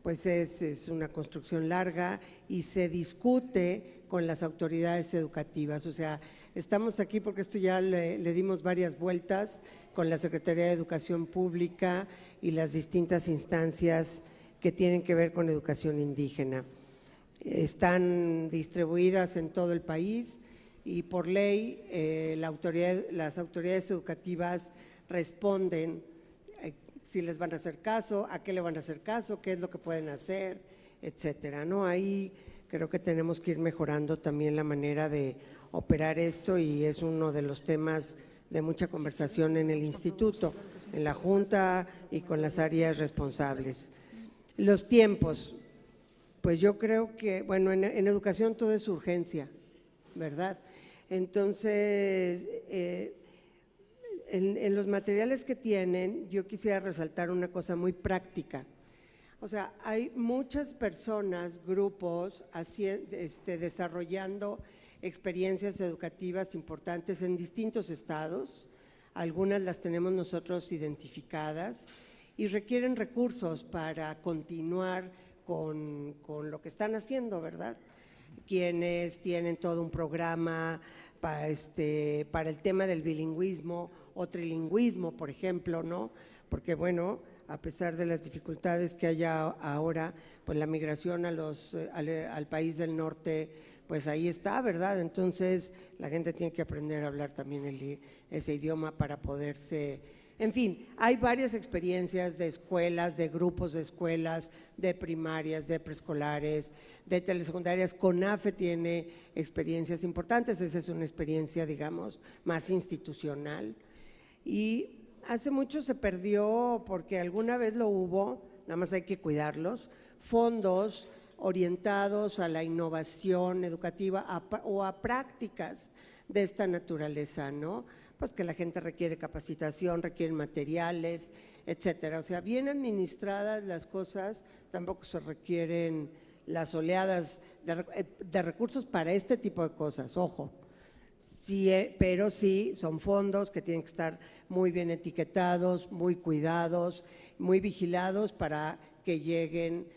pues es una construcción larga y se discute con las autoridades educativas. O sea, estamos aquí porque esto ya le dimos varias vueltas con la Secretaría de Educación Pública y las distintas instancias que tienen que ver con educación indígena. Están distribuidas en todo el país y por ley las autoridades educativas responden si les van a hacer caso, a qué le van a hacer caso, qué es lo que pueden hacer, etcétera, ¿no? Ahí creo que tenemos que ir mejorando también la manera de operar esto y es uno de los temas de mucha conversación en el instituto, en la Junta y con las áreas responsables. Los tiempos, pues yo creo que, bueno, en educación todo es urgencia, ¿verdad? Entonces, en los materiales que tienen, yo quisiera resaltar una cosa muy práctica. O sea, hay muchas personas, grupos, desarrollando experiencias educativas importantes en distintos estados, algunas las tenemos nosotros identificadas y requieren recursos para continuar con lo que están haciendo, ¿verdad? Quienes tienen todo un programa para el tema del bilingüismo o trilingüismo, por ejemplo, ¿no? Porque, bueno, a pesar de las dificultades que haya ahora, pues la migración al país del norte, pues ahí está, ¿verdad? Entonces, la gente tiene que aprender a hablar también ese idioma para poderse… En fin, hay varias experiencias de escuelas, de grupos de escuelas, de primarias, de preescolares, de telesecundarias. CONAFE tiene experiencias importantes, esa es una experiencia, digamos, más institucional. Y hace mucho se perdió, porque alguna vez lo hubo, nada más hay que cuidarlos, fondos orientados a la innovación educativa o a prácticas de esta naturaleza, ¿no? Pues que la gente requiere capacitación, requiere materiales, etcétera. O sea, bien administradas las cosas, tampoco se requieren las oleadas de recursos para este tipo de cosas, ojo. Sí, pero sí son fondos que tienen que estar muy bien etiquetados, muy cuidados, muy vigilados para que lleguen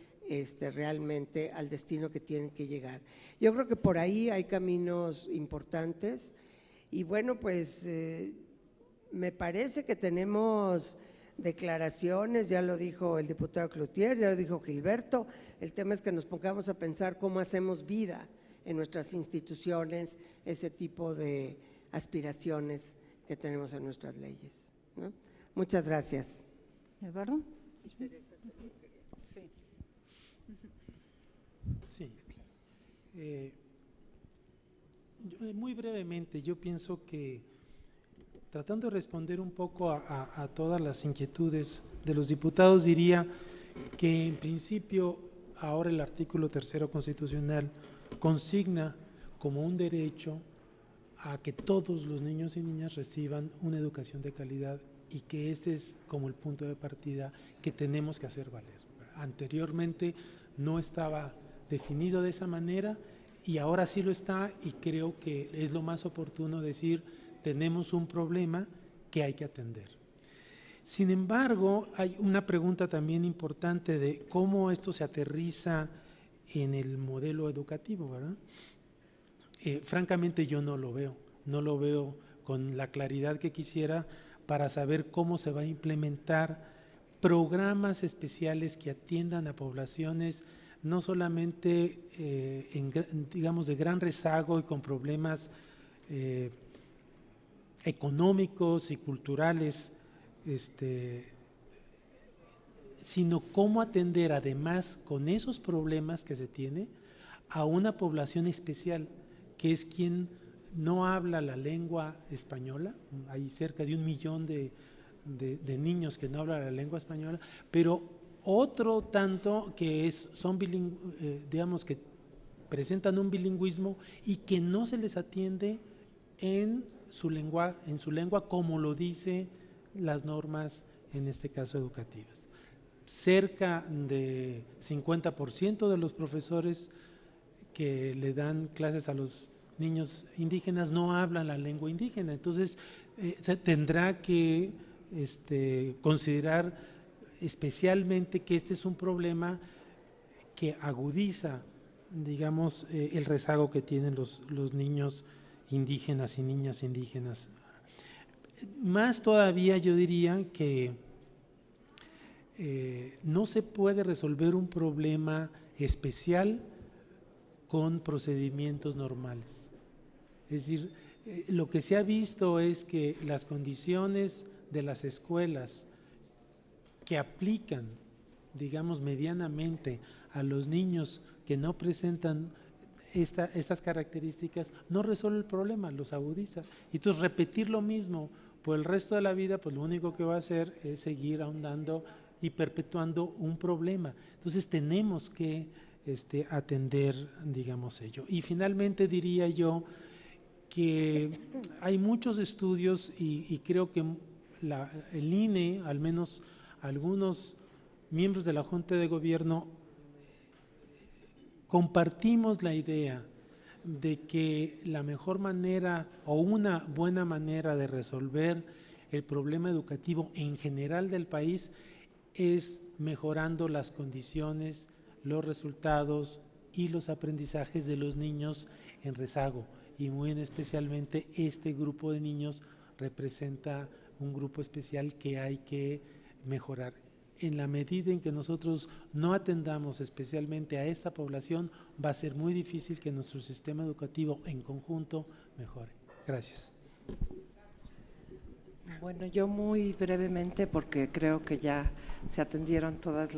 realmente al destino que tienen que llegar. Yo creo que por ahí hay caminos importantes y bueno, pues me parece que tenemos declaraciones, ya lo dijo el diputado Cloutier, ya lo dijo Gilberto, el tema es que nos pongamos a pensar cómo hacemos vida en nuestras instituciones, ese tipo de aspiraciones que tenemos en nuestras leyes, ¿no? Muchas gracias. Eduardo. Sí. Muy brevemente, yo pienso que tratando de responder un poco a todas las inquietudes de los diputados, diría que en principio ahora el artículo 3º constitucional consigna como un derecho a que todos los niños y niñas reciban una educación de calidad y que ese es como el punto de partida que tenemos que hacer valer. Anteriormente no estaba definido de esa manera y ahora sí lo está, y creo que es lo más oportuno decir, tenemos un problema que hay que atender. Sin embargo, hay una pregunta también importante de cómo esto se aterriza en el modelo educativo, ¿verdad? Francamente yo no lo veo con la claridad que quisiera para saber cómo se va a implementar programas especiales que atiendan a poblaciones no solamente digamos de gran rezago y con problemas económicos y culturales, sino cómo atender además con esos problemas que se tiene a una población especial, que es quien no habla la lengua española. Hay cerca de 1 millón de niños que no hablan la lengua española, pero otro tanto que son digamos que presentan un bilingüismo y que no se les atiende en su lengua como lo dice las normas, en este caso educativas. Cerca de 50% de los profesores que le dan clases a los niños indígenas no hablan la lengua indígena, entonces se tendrá que considerar especialmente que este es un problema que agudiza, digamos, el rezago que tienen los niños indígenas y niñas indígenas. Más todavía yo diría que no se puede resolver un problema especial con procedimientos normales. Es decir, lo que se ha visto es que las condiciones de las escuelas que aplican, digamos, medianamente a los niños que no presentan estas características, no resuelve el problema, los agudiza. Y entonces repetir lo mismo por el resto de la vida, pues lo único que va a hacer es seguir ahondando y perpetuando un problema. Entonces tenemos que atender, digamos, ello. Y finalmente diría yo que hay muchos estudios y creo que el INE, al menos algunos miembros de la Junta de Gobierno, compartimos la idea de que la mejor manera o una buena manera de resolver el problema educativo en general del país es mejorando las condiciones, los resultados y los aprendizajes de los niños en rezago, y muy especialmente este grupo de niños representa un grupo especial que hay que mejorar. En la medida en que nosotros no atendamos especialmente a esta población, va a ser muy difícil que nuestro sistema educativo en conjunto mejore. Gracias. Bueno, yo muy brevemente, porque creo que ya se atendieron todas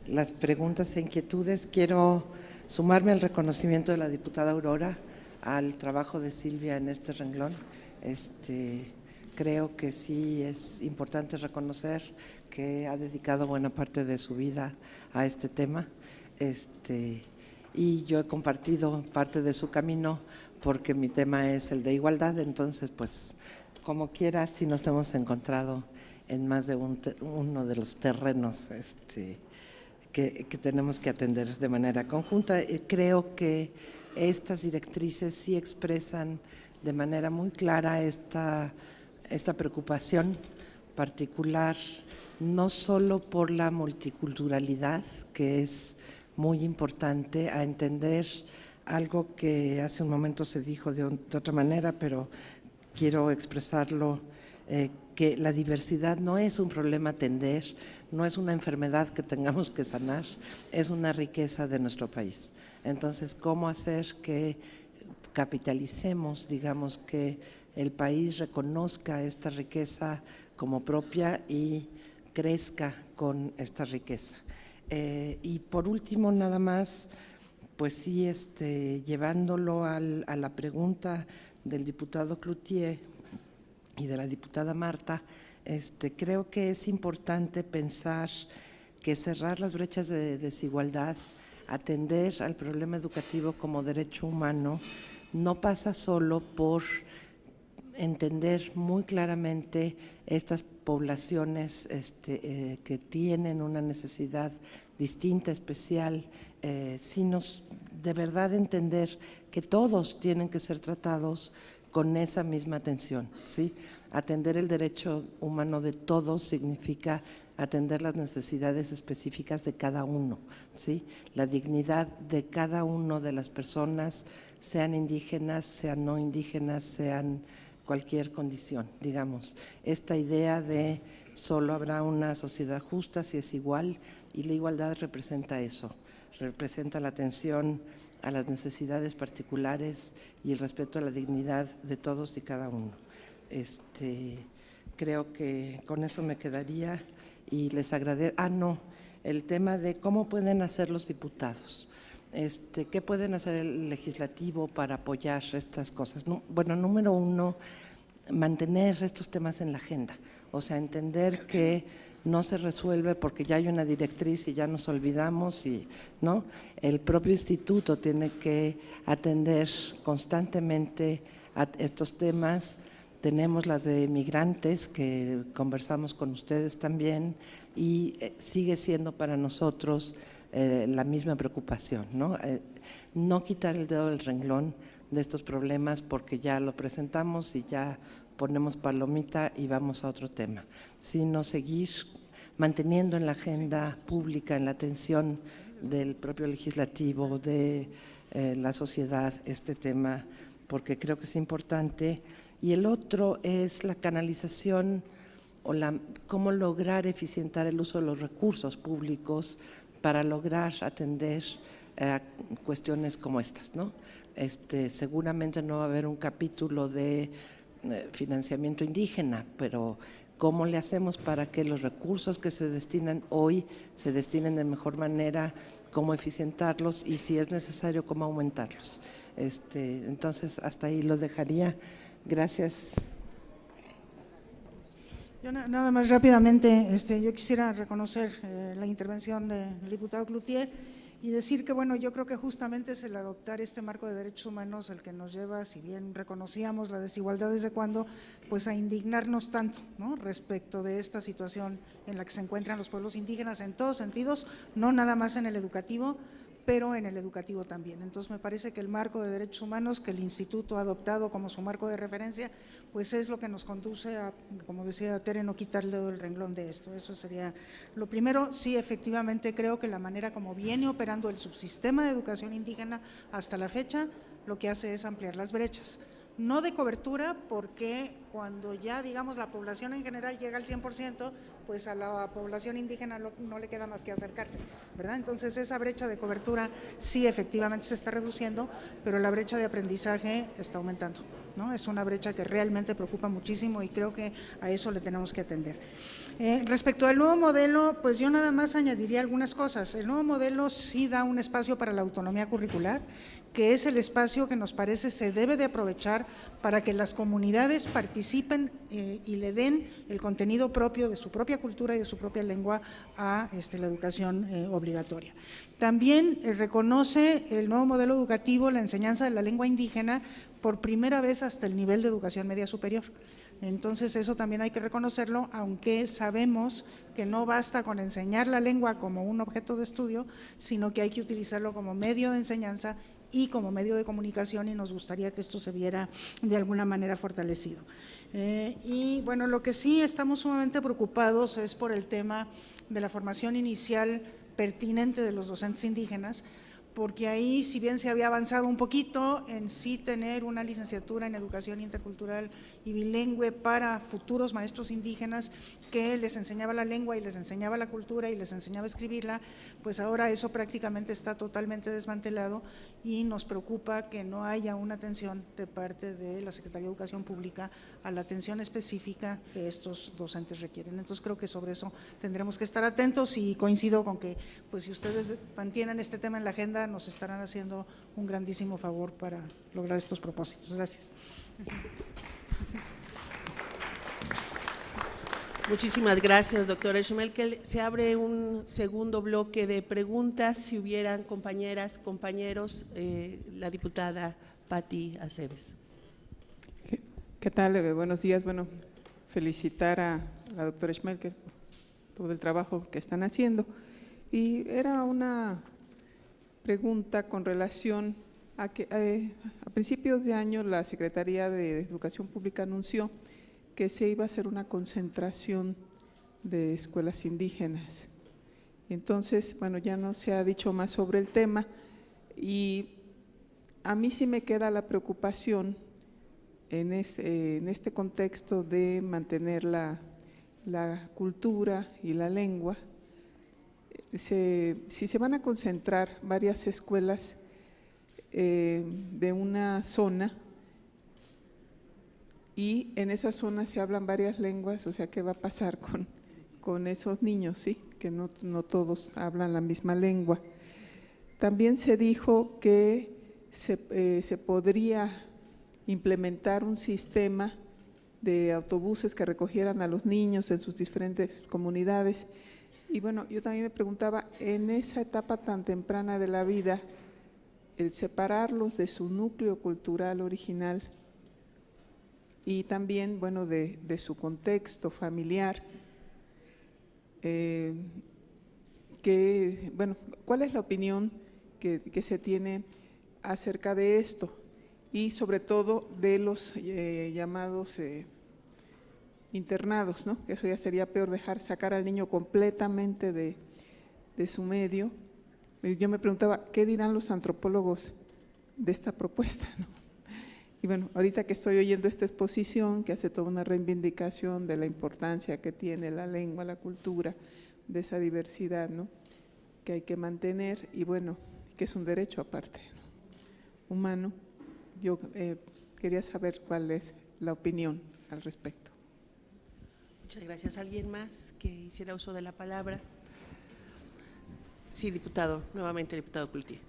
las preguntas e inquietudes, quiero sumarme al reconocimiento de la diputada Aurora al trabajo de Silvia en este renglón. Creo que sí es importante reconocer que ha dedicado buena parte de su vida a este tema, y yo he compartido parte de su camino porque mi tema es el de igualdad, entonces pues como quiera sí nos hemos encontrado en más de uno de los terrenos que tenemos que atender de manera conjunta. Creo que estas directrices sí expresan de manera muy clara esta preocupación particular, no solo por la multiculturalidad, que es muy importante, a entender algo que hace un momento se dijo de otra manera, pero quiero expresarlo, que la diversidad no es un problema a atender, no es una enfermedad que tengamos que sanar, es una riqueza de nuestro país. Entonces, ¿cómo hacer que capitalicemos, digamos, que el país reconozca esta riqueza como propia y crezca con esta riqueza? Y por último, nada más, pues sí, llevándolo a la pregunta del diputado Cloutier y de la diputada Marta, creo que es importante pensar que cerrar las brechas de desigualdad, atender al problema educativo como derecho humano, no pasa solo por entender muy claramente estas poblaciones que tienen una necesidad distinta, especial, sí nos de verdad entender que todos tienen que ser tratados con esa misma atención, ¿sí? Atender el derecho humano de todos significa atender las necesidades específicas de cada uno, ¿sí? La dignidad de cada uno de las personas, sean indígenas, sean no indígenas, sean cualquier condición, digamos. Esta idea de solo habrá una sociedad justa si es igual, y la igualdad representa eso, representa la atención a las necesidades particulares y el respeto a la dignidad de todos y cada uno. Creo que con eso me quedaría y les agradezco. El tema de cómo pueden hacer los diputados. ¿Qué pueden hacer el legislativo para apoyar estas cosas? Bueno, número uno, mantener estos temas en la agenda, o sea, entender que no se resuelve porque ya hay una directriz y ya nos olvidamos, ¿no? El propio instituto tiene que atender constantemente a estos temas. Tenemos las de migrantes que conversamos con ustedes también y sigue siendo para nosotros la misma preocupación, ¿no? No quitar el dedo del renglón de estos problemas porque ya lo presentamos y ya ponemos palomita y vamos a otro tema, sino seguir manteniendo en la agenda pública, en la atención del propio legislativo, de la sociedad, este tema, porque creo que es importante. Y el otro es la canalización o cómo lograr eficientar el uso de los recursos públicos para lograr atender cuestiones como estas, ¿no? Seguramente no va a haber un capítulo de financiamiento indígena, pero ¿cómo le hacemos para que los recursos que se destinan hoy se destinen de mejor manera? ¿Cómo eficientarlos? Y si es necesario, ¿cómo aumentarlos? Entonces, hasta ahí lo dejaría. Gracias. Yo nada más rápidamente, yo quisiera reconocer la intervención del diputado Cloutier y decir que, bueno, yo creo que justamente es el adoptar este marco de derechos humanos el que nos lleva, si bien reconocíamos la desigualdad desde cuándo, pues a indignarnos tanto, ¿no?, respecto de esta situación en la que se encuentran los pueblos indígenas en todos sentidos, no nada más en el educativo, pero en el educativo también. Entonces, me parece que el marco de derechos humanos que el Instituto ha adoptado como su marco de referencia, pues es lo que nos conduce a, como decía Tere, no quitarle el renglón de esto. Eso sería lo primero. Sí, efectivamente, creo que la manera como viene operando el subsistema de educación indígena hasta la fecha, lo que hace es ampliar las brechas. No de cobertura, porque cuando ya, digamos, la población en general llega al 100%, pues a la población indígena no le queda más que acercarse, ¿verdad? Entonces, esa brecha de cobertura sí efectivamente se está reduciendo, pero la brecha de aprendizaje está aumentando, ¿no? Es una brecha que realmente preocupa muchísimo y creo que a eso le tenemos que atender. Respecto al nuevo modelo, pues yo nada más añadiría algunas cosas. El nuevo modelo sí da un espacio para la autonomía curricular, que es el espacio que nos parece se debe de aprovechar para que las comunidades participen y le den el contenido propio de su propia cultura y de su propia lengua a la educación obligatoria. También reconoce el nuevo modelo educativo la enseñanza de la lengua indígena por primera vez hasta el nivel de educación media superior. Entonces, eso también hay que reconocerlo, aunque sabemos que no basta con enseñar la lengua como un objeto de estudio, sino que hay que utilizarlo como medio de enseñanza y como medio de comunicación, y nos gustaría que esto se viera de alguna manera fortalecido. Y bueno, lo que sí estamos sumamente preocupados es por el tema de la formación inicial pertinente de los docentes indígenas, porque ahí, si bien se había avanzado un poquito en sí tener una licenciatura en educación intercultural y bilingüe para futuros maestros indígenas que les enseñaba la lengua y les enseñaba la cultura y les enseñaba a escribirla, pues ahora eso prácticamente está totalmente desmantelado y nos preocupa que no haya una atención de parte de la Secretaría de Educación Pública a la atención específica que estos docentes requieren. Entonces, creo que sobre eso tendremos que estar atentos y coincido con que, pues, si ustedes mantienen este tema en la agenda, nos estarán haciendo un grandísimo favor para lograr estos propósitos. Gracias. Muchísimas gracias, doctora Schmelkel. Se abre un segundo bloque de preguntas, si hubieran compañeras, compañeros. La diputada Patti Aceves. ¿Qué tal? Buenos días. Bueno, felicitar a la doctora Schmelkel por todo el trabajo que están haciendo. Y era una pregunta con relación a que a principios de año la Secretaría de Educación Pública anunció que se iba a hacer una concentración de escuelas indígenas. Entonces, bueno, ya no se ha dicho más sobre el tema y a mí sí me queda la preocupación en este contexto de mantener la cultura y la lengua. Si se van a concentrar varias escuelas de una zona y en esa zona se hablan varias lenguas, o sea, ¿qué va a pasar con esos niños? ¿Sí? Que no todos hablan la misma lengua. También se dijo que se podría implementar un sistema de autobuses que recogieran a los niños en sus diferentes comunidades. Y bueno, yo también me preguntaba, en esa etapa tan temprana de la vida, el separarlos de su núcleo cultural original y también, bueno, de su contexto familiar, bueno, ¿cuál es la opinión que se tiene acerca de esto? Y sobre todo de los llamados internados, ¿no? Eso ya sería peor, sacar al niño completamente de su medio. Yo me preguntaba, ¿qué dirán los antropólogos de esta propuesta, ¿no? Y bueno, ahorita que estoy oyendo esta exposición, que hace toda una reivindicación de la importancia que tiene la lengua, la cultura, de esa diversidad, ¿no? Que hay que mantener y bueno, que es un derecho aparte, ¿no? Humano. Yo quería saber cuál es la opinión al respecto. Muchas gracias. ¿Alguien más que hiciera uso de la palabra? Sí, diputado. Nuevamente, diputado Culti.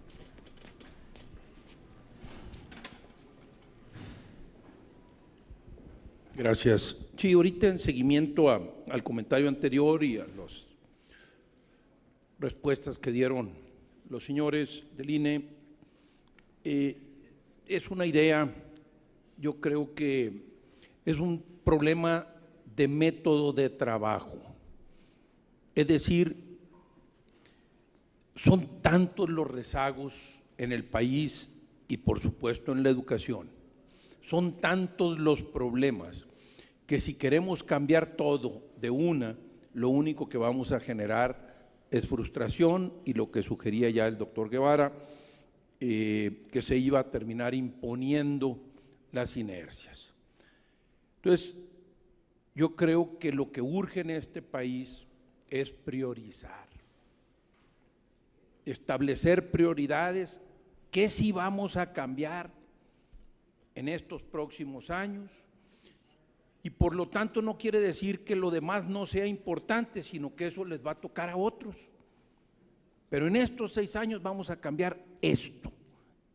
Gracias. Sí, ahorita en seguimiento al comentario anterior y a las respuestas que dieron los señores del INE, es una idea, yo creo que es un problema de método de trabajo. Es decir, son tantos los rezagos en el país y por supuesto en la educación, son tantos los problemas que si queremos cambiar todo de una, lo único que vamos a generar es frustración y lo que sugería ya el doctor Guevara, que se iba a terminar imponiendo las inercias. Entonces, yo creo que lo que urge en este país es priorizar, establecer prioridades, qué sí vamos a cambiar en estos próximos años, y por lo tanto no quiere decir que lo demás no sea importante, sino que eso les va a tocar a otros. Pero en estos 6 años vamos a cambiar esto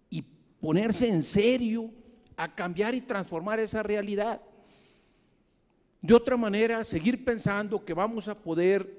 y ponerse en serio a cambiar y transformar esa realidad. De otra manera, seguir pensando que vamos a poder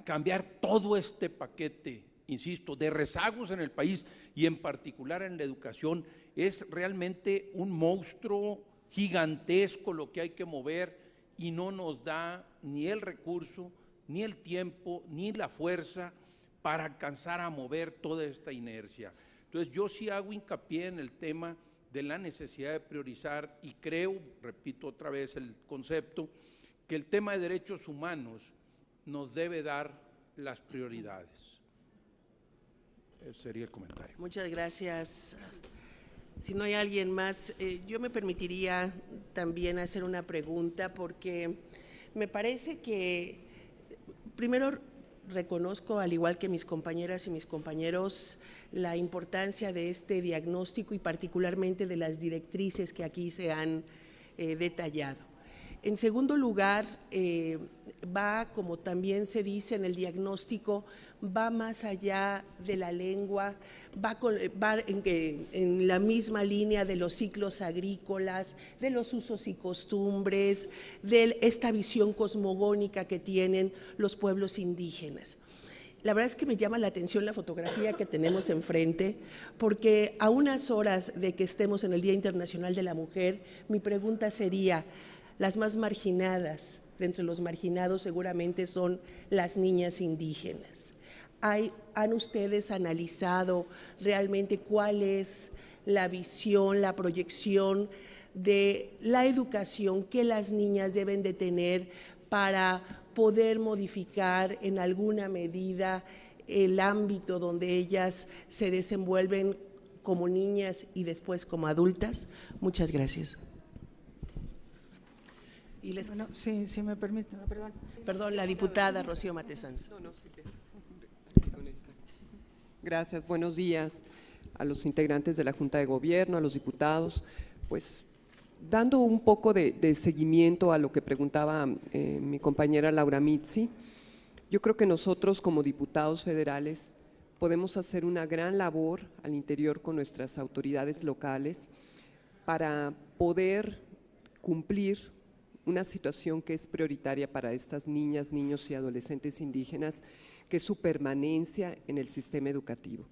cambiar todo este paquete, insisto, de rezagos en el país y en particular en la educación, es realmente un monstruo gigantesco lo que hay que mover y no nos da ni el recurso, ni el tiempo, ni la fuerza para alcanzar a mover toda esta inercia. Entonces yo sí hago hincapié en el tema de la necesidad de priorizar y creo, repito otra vez el concepto, que el tema de derechos humanos nos debe dar las prioridades. Ese sería el comentario. Muchas gracias. Si no hay alguien más, yo me permitiría también hacer una pregunta porque me parece que, primero reconozco, al igual que mis compañeras y mis compañeros, la importancia de este diagnóstico y particularmente de las directrices que aquí se han detallado. En segundo lugar, va, como también se dice en el diagnóstico, va más allá de la lengua, va en la misma línea de los ciclos agrícolas, de los usos y costumbres, de esta visión cosmogónica que tienen los pueblos indígenas. La verdad es que me llama la atención la fotografía que tenemos enfrente, porque a unas horas de que estemos en el Día Internacional de la Mujer, mi pregunta sería, las más marginadas de entre los marginados seguramente son las niñas indígenas. ¿Han ustedes analizado realmente cuál es la visión, la proyección de la educación que las niñas deben de tener para poder modificar en alguna medida el ámbito donde ellas se desenvuelven como niñas y después como adultas? Muchas gracias. Y Bueno, sí, si me permite, perdón. Perdón, la diputada Rocío Mate Sanz. Gracias, buenos días a los integrantes de la Junta de Gobierno, a los diputados. Pues dando un poco de seguimiento a lo que preguntaba mi compañera Laura Mizzi, yo creo que nosotros como diputados federales podemos hacer una gran labor al interior con nuestras autoridades locales para poder cumplir una situación que es prioritaria para estas niñas, niños y adolescentes indígenas, que es su permanencia en el sistema educativo.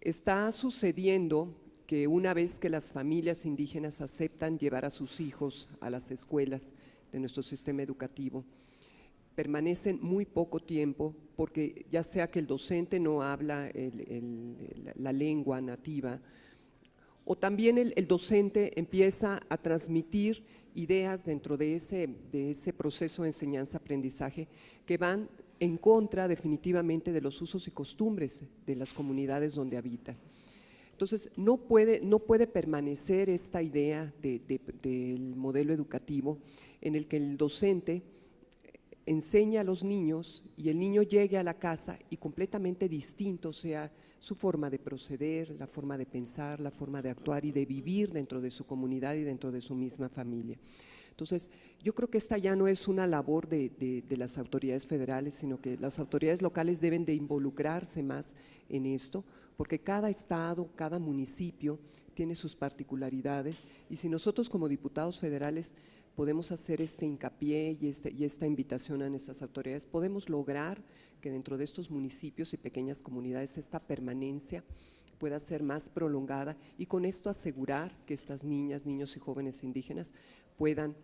Está sucediendo que una vez que las familias indígenas aceptan llevar a sus hijos a las escuelas de nuestro sistema educativo, permanecen muy poco tiempo porque ya sea que el docente no habla la lengua nativa, o también el docente empieza a transmitir ideas dentro de ese proceso de enseñanza-aprendizaje que van en contra definitivamente de los usos y costumbres de las comunidades donde habitan. Entonces, no puede permanecer esta idea del modelo educativo en el que el docente enseña a los niños y el niño llegue a la casa y completamente distinto sea su forma de proceder, la forma de pensar, la forma de actuar y de vivir dentro de su comunidad y dentro de su misma familia. Entonces, yo creo que esta ya no es una labor de las autoridades federales, sino que las autoridades locales deben de involucrarse más en esto, porque cada estado, cada municipio tiene sus particularidades y si nosotros como diputados federales podemos hacer este hincapié y esta invitación a nuestras autoridades, podemos lograr que dentro de estos municipios y pequeñas comunidades esta permanencia pueda ser más prolongada y con esto asegurar que estas niñas, niños y jóvenes indígenas puedan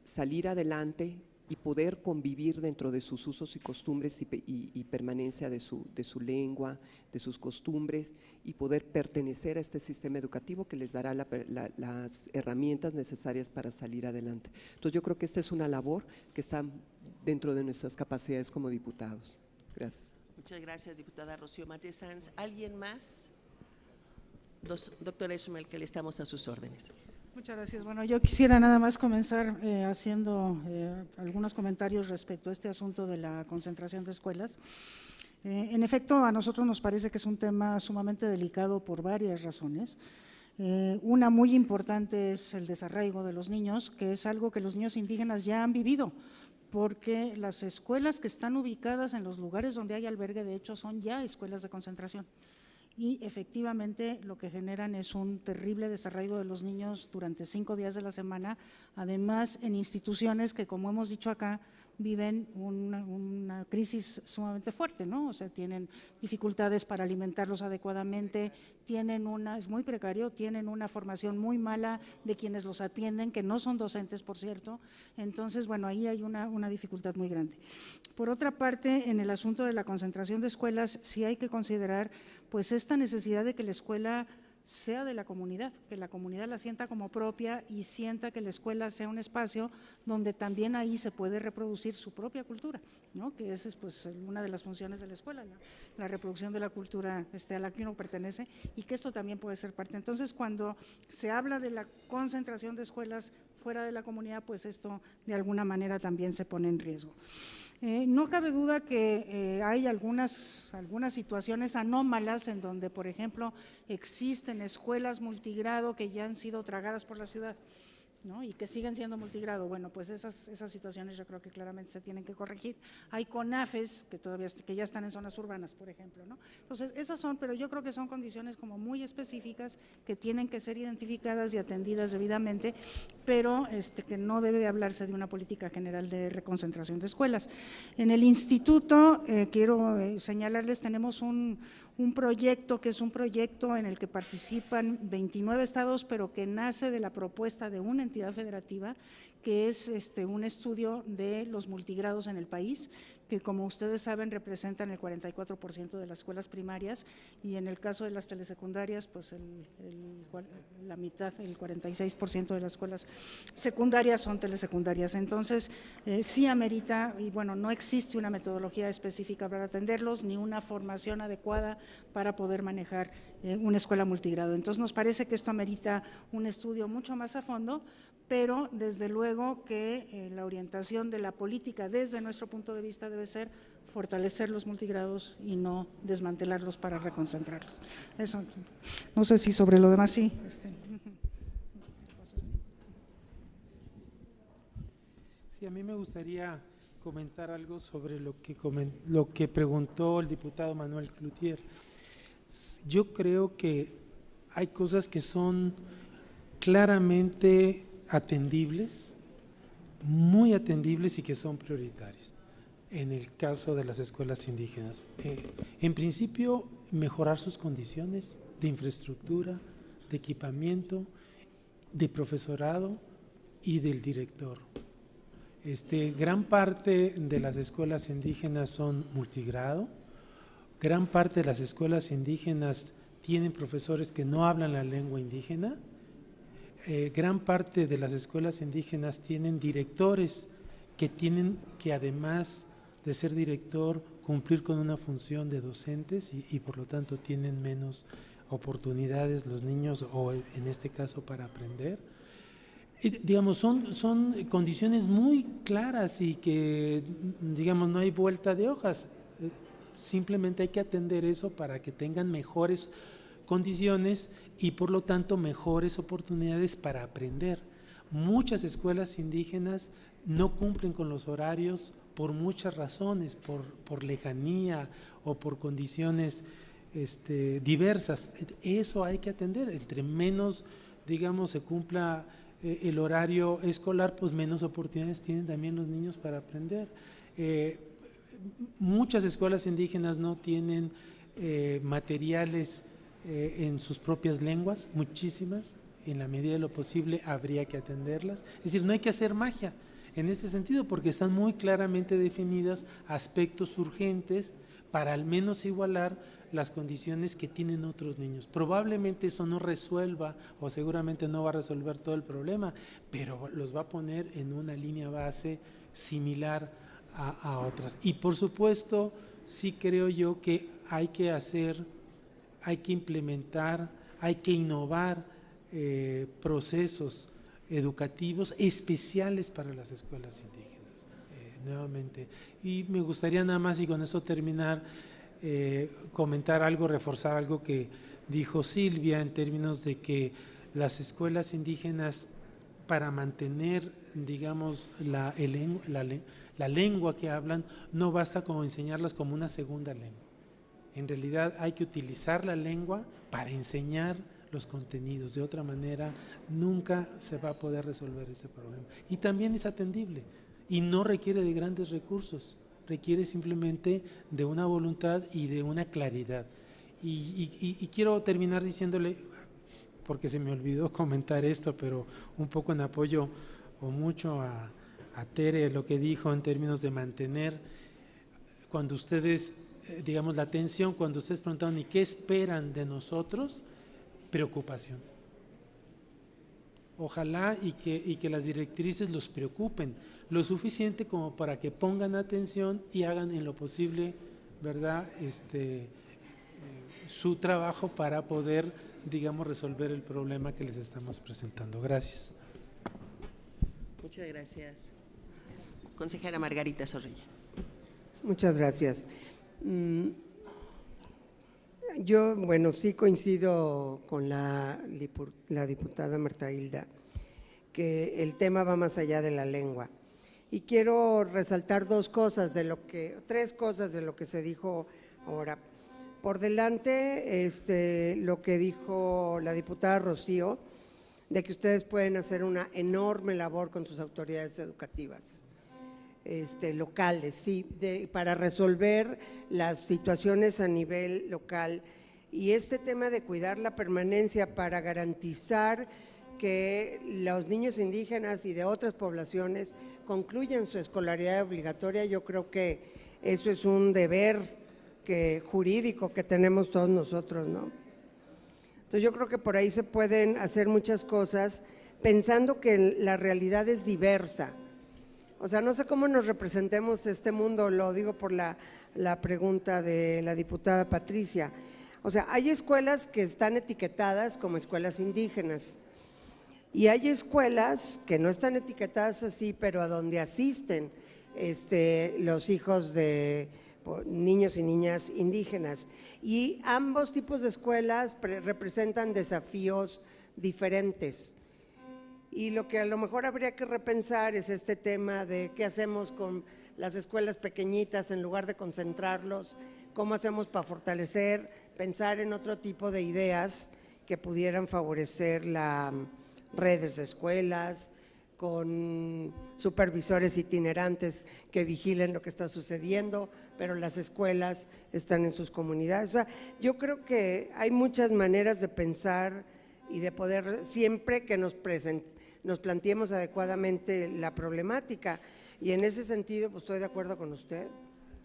salir adelante y poder convivir dentro de sus usos y costumbres y permanencia de su lengua, de sus costumbres y poder pertenecer a este sistema educativo que les dará las herramientas necesarias para salir adelante. Entonces yo creo que esta es una labor que está dentro de nuestras capacidades como diputados. Gracias. Muchas gracias, diputada Rocío Mate Sanz. ¿Alguien más? Doctor Schmel, que le estamos a sus órdenes. Muchas gracias. Bueno, yo quisiera nada más comenzar haciendo algunos comentarios respecto a este asunto de la concentración de escuelas. En efecto, a nosotros nos parece que es un tema sumamente delicado por varias razones. Una muy importante es el desarraigo de los niños, que es algo que los niños indígenas ya han vivido, porque las escuelas que están ubicadas en los lugares donde hay albergue, de hecho, son ya escuelas de concentración. Y efectivamente lo que generan es un terrible desarraigo de los niños durante 5 días de la semana, además en instituciones que, como hemos dicho acá, viven una crisis sumamente fuerte, ¿no? O sea, tienen dificultades para alimentarlos adecuadamente, es muy precario, tienen una formación muy mala de quienes los atienden, que no son docentes, por cierto. Entonces, bueno, ahí hay una dificultad muy grande. Por otra parte, en el asunto de la concentración de escuelas, sí hay que considerar pues esta necesidad de que la escuela sea de la comunidad, que la comunidad la sienta como propia y sienta que la escuela sea un espacio donde también ahí se puede reproducir su propia cultura, ¿no? Que esa es pues una de las funciones de la escuela, la reproducción de la cultura a la que uno pertenece y que esto también puede ser parte. Entonces, cuando se habla de la concentración de escuelas fuera de la comunidad, pues esto de alguna manera también se pone en riesgo. No cabe duda que hay algunas situaciones anómalas en donde, por ejemplo, existen escuelas multigrado que ya han sido tragadas por la ciudad, ¿no? Y que siguen siendo multigrado. Bueno, pues esas situaciones yo creo que claramente se tienen que corregir. Hay CONAFES que ya están en zonas urbanas, por ejemplo, ¿no? Entonces, esas son, pero yo creo que son condiciones como muy específicas que tienen que ser identificadas y atendidas debidamente, pero que no debe de hablarse de una política general de reconcentración de escuelas. En el instituto, quiero señalarles, tenemos un proyecto que es un proyecto en el que participan 29 estados, pero que nace de la propuesta de una entidad federativa que es un estudio de los multigrados en el país, que como ustedes saben representan el 44% de las escuelas primarias, y en el caso de las telesecundarias, pues la mitad, el 46% de las escuelas secundarias son telesecundarias. Entonces, sí amerita, y bueno, no existe una metodología específica para atenderlos, ni una formación adecuada para poder manejar una escuela multigrado. Entonces, nos parece que esto amerita un estudio mucho más a fondo, pero desde luego que la orientación de la política desde nuestro punto de vista debe ser fortalecer los multigrados y no desmantelarlos para reconcentrarlos. Eso, no sé si sobre lo demás sí. Sí, a mí me gustaría comentar algo sobre lo que preguntó el diputado Manuel Cloutier. Yo creo que hay cosas que son claramente atendibles, muy atendibles y que son prioritarias en el caso de las escuelas indígenas. En principio, mejorar sus condiciones de infraestructura, de equipamiento, de profesorado y del director. Gran parte de las escuelas indígenas son multigrado, gran parte de las escuelas indígenas tienen profesores que no hablan la lengua indígena. Gran parte de las escuelas indígenas tienen directores que tienen que, además de ser director, cumplir con una función de docentes y por lo tanto tienen menos oportunidades los niños, o en este caso para aprender. Digamos, son condiciones muy claras y que, digamos, no hay vuelta de hojas. Simplemente hay que atender eso para que tengan mejores condiciones y por lo tanto mejores oportunidades para aprender. Muchas escuelas indígenas no cumplen con los horarios por muchas razones, por lejanía o por condiciones diversas. Eso hay que atender. Entre menos, digamos, se cumpla el horario escolar, pues menos oportunidades tienen también los niños para aprender. Muchas escuelas indígenas no tienen materiales en sus propias lenguas, muchísimas. En la medida de lo posible habría que atenderlas. Es decir, no hay que hacer magia en este sentido, porque están muy claramente definidas aspectos urgentes para al menos igualar las condiciones que tienen otros niños. Probablemente eso no resuelva, o seguramente no va a resolver todo el problema, pero los va a poner en una línea base similar a otras. Y por supuesto, sí creo yo que hay que implementar, hay que innovar procesos educativos especiales para las escuelas indígenas, nuevamente. Y me gustaría nada más, y con eso terminar, comentar algo, reforzar algo que dijo Silvia en términos de que las escuelas indígenas, para mantener, digamos, la lengua que hablan, no basta con enseñarlas como una segunda lengua. En realidad hay que utilizar la lengua para enseñar los contenidos. De otra manera, nunca se va a poder resolver este problema. Y también es atendible y no requiere de grandes recursos, requiere simplemente de una voluntad y de una claridad. Y quiero terminar diciéndole, porque se me olvidó comentar esto, pero un poco en apoyo o mucho a Tere, lo que dijo en términos de mantener, cuando ustedes, digamos, la atención, cuando ustedes preguntaron ¿y qué esperan de nosotros? Preocupación. Ojalá y que las directrices los preocupen lo suficiente como para que pongan atención y hagan en lo posible, ¿verdad?, su trabajo para poder, digamos, resolver el problema que les estamos presentando. Gracias. Muchas gracias. Consejera Margarita Zorrilla. Muchas gracias. Yo, bueno, sí coincido con la diputada Marta Hilda, que el tema va más allá de la lengua. Y quiero resaltar tres cosas de lo que se dijo ahora. Por delante, lo que dijo la diputada Rocío, de que ustedes pueden hacer una enorme labor con sus autoridades educativas locales, sí, para resolver las situaciones a nivel local. Y este tema de cuidar la permanencia para garantizar que los niños indígenas y de otras poblaciones concluyan su escolaridad obligatoria. Yo creo que eso es un deber jurídico que tenemos todos nosotros, ¿no? Entonces yo creo que por ahí se pueden hacer muchas cosas pensando que la realidad es diversa. O sea, no sé cómo nos representemos este mundo, lo digo por la pregunta de la diputada Patricia. O sea, hay escuelas que están etiquetadas como escuelas indígenas y hay escuelas que no están etiquetadas así, pero a donde asisten los hijos de niños y niñas indígenas. Y ambos tipos de escuelas representan desafíos diferentes. Y lo que a lo mejor habría que repensar es este tema de qué hacemos con las escuelas pequeñitas en lugar de concentrarlos, cómo hacemos para fortalecer, pensar en otro tipo de ideas que pudieran favorecer las redes de escuelas, con supervisores itinerantes que vigilen lo que está sucediendo, pero las escuelas están en sus comunidades. O sea, yo creo que hay muchas maneras de pensar y de poder, siempre que nos planteemos adecuadamente la problemática. Y en ese sentido, pues estoy de acuerdo con usted,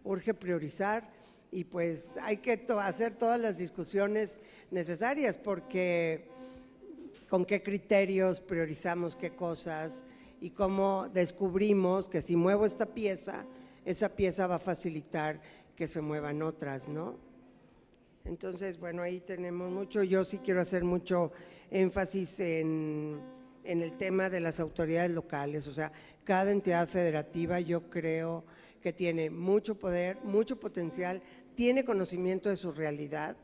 urge priorizar y pues hay que hacer todas las discusiones necesarias, porque con qué criterios priorizamos qué cosas y cómo descubrimos que si muevo esta pieza, esa pieza va a facilitar que se muevan otras, ¿no? Entonces, bueno, ahí tenemos mucho. Yo sí quiero hacer mucho énfasis en el tema de las autoridades locales. O sea, cada entidad federativa yo creo que tiene mucho poder, mucho potencial, tiene conocimiento de su realidad.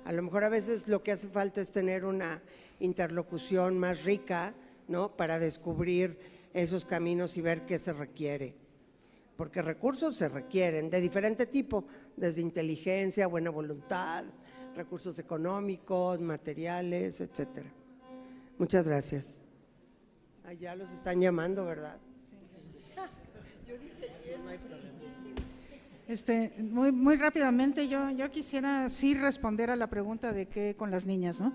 A lo mejor a veces lo que hace falta es tener una interlocución más rica, ¿no?, para descubrir esos caminos y ver qué se requiere. Porque recursos se requieren de diferente tipo, desde inteligencia, buena voluntad, recursos económicos, materiales, etcétera. Muchas gracias. Allá los están llamando, ¿verdad? Muy rápidamente, yo quisiera sí responder a la pregunta de qué con las niñas, ¿no?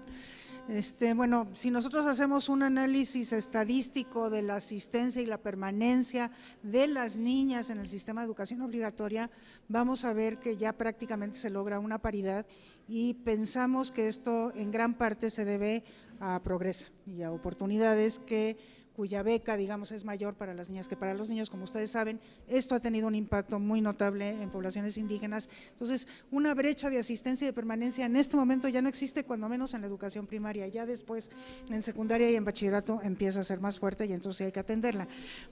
Bueno, si nosotros hacemos un análisis estadístico de la asistencia y la permanencia de las niñas en el sistema de educación obligatoria, vamos a ver que ya prácticamente se logra una paridad y pensamos que esto en gran parte se debe a Progresa y a oportunidades cuya beca, digamos, es mayor para las niñas que para los niños. Como ustedes saben, esto ha tenido un impacto muy notable en poblaciones indígenas. Entonces, una brecha de asistencia y de permanencia en este momento ya no existe, cuando menos en la educación primaria. Ya después, en secundaria y en bachillerato, empieza a ser más fuerte y entonces hay que atenderla.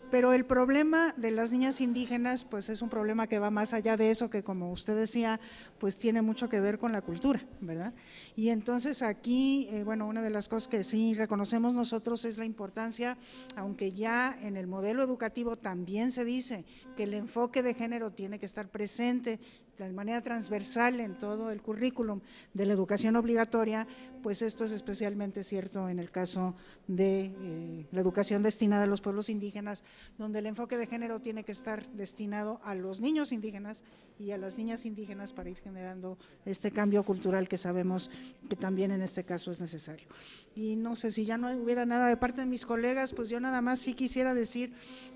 Pero el problema de las niñas indígenas, pues es un problema que va más allá de eso, que como usted decía, pues tiene mucho que ver con la cultura, ¿verdad? Y entonces aquí, bueno, una de las cosas que sí reconocemos nosotros es la importancia, aunque ya en el modelo educativo también se dice que el enfoque de género tiene que estar presente de manera transversal en todo el currículum de la educación obligatoria, pues esto es especialmente cierto en el caso de la educación destinada a los pueblos indígenas, donde el enfoque de género tiene que estar destinado a los niños indígenas y a las niñas indígenas para ir generando este cambio cultural que sabemos que también en este caso es necesario. Y no sé si ya no hubiera nada de parte de mis colegas, pues yo nada más sí quisiera decir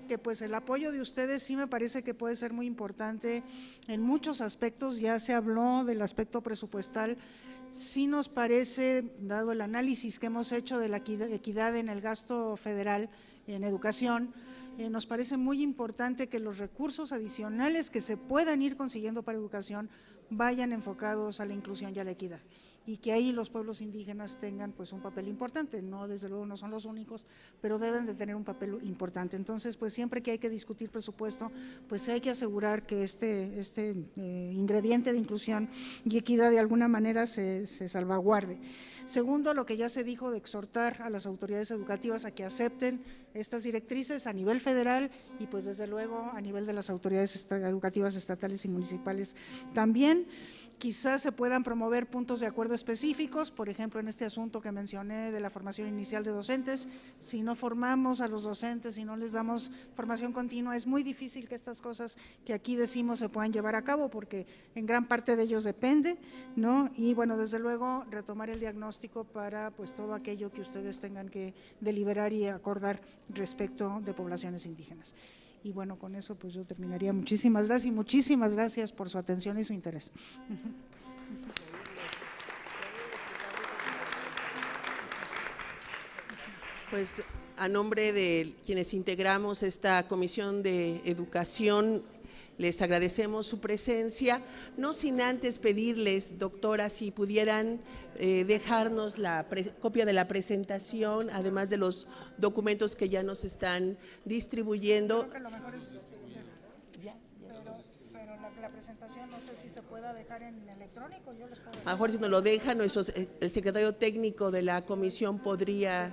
que pues el apoyo de ustedes sí me parece que puede ser muy importante en muchos aspectos. Ya se habló del aspecto presupuestal. Sí nos parece, dado el análisis que hemos hecho de la equidad en el gasto federal en educación, nos parece muy importante que los recursos adicionales que se puedan ir consiguiendo para educación vayan enfocados a la inclusión y a la equidad, y que ahí los pueblos indígenas tengan pues un papel importante. No, desde luego no son los únicos, pero deben de tener un papel importante. Entonces, pues siempre que hay que discutir presupuesto, pues hay que asegurar que este ingrediente de inclusión y equidad de alguna manera se salvaguarde. Segundo, lo que ya se dijo de exhortar a las autoridades educativas a que acepten estas directrices a nivel federal y pues desde luego a nivel de las autoridades educativas estatales y municipales también. Quizás se puedan promover puntos de acuerdo específicos, por ejemplo, en este asunto que mencioné de la formación inicial de docentes. Si no formamos a los docentes, si no les damos formación continua, es muy difícil que estas cosas que aquí decimos se puedan llevar a cabo, porque en gran parte de ellos depende, ¿no? Y bueno, desde luego, retomar el diagnóstico para pues todo aquello que ustedes tengan que deliberar y acordar respecto de poblaciones indígenas. Y bueno, con eso pues yo terminaría. Muchísimas gracias y muchísimas gracias por su atención y su interés. Pues a nombre de quienes integramos esta Comisión de Educación, les agradecemos su presencia, no sin antes pedirles, doctora, si pudieran dejarnos la copia de la presentación, además de los documentos que ya nos están distribuyendo. Creo que lo mejor es, pero la presentación no sé si se pueda dejar en electrónico. Yo les puedo dejar. A lo mejor si nos lo deja, el secretario técnico de la comisión podría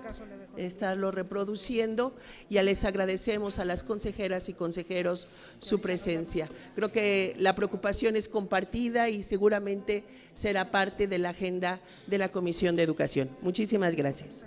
estarlo reproduciendo, y les agradecemos a las consejeras y consejeros su presencia. Creo que la preocupación es compartida y seguramente será parte de la agenda de la Comisión de Educación. Muchísimas gracias.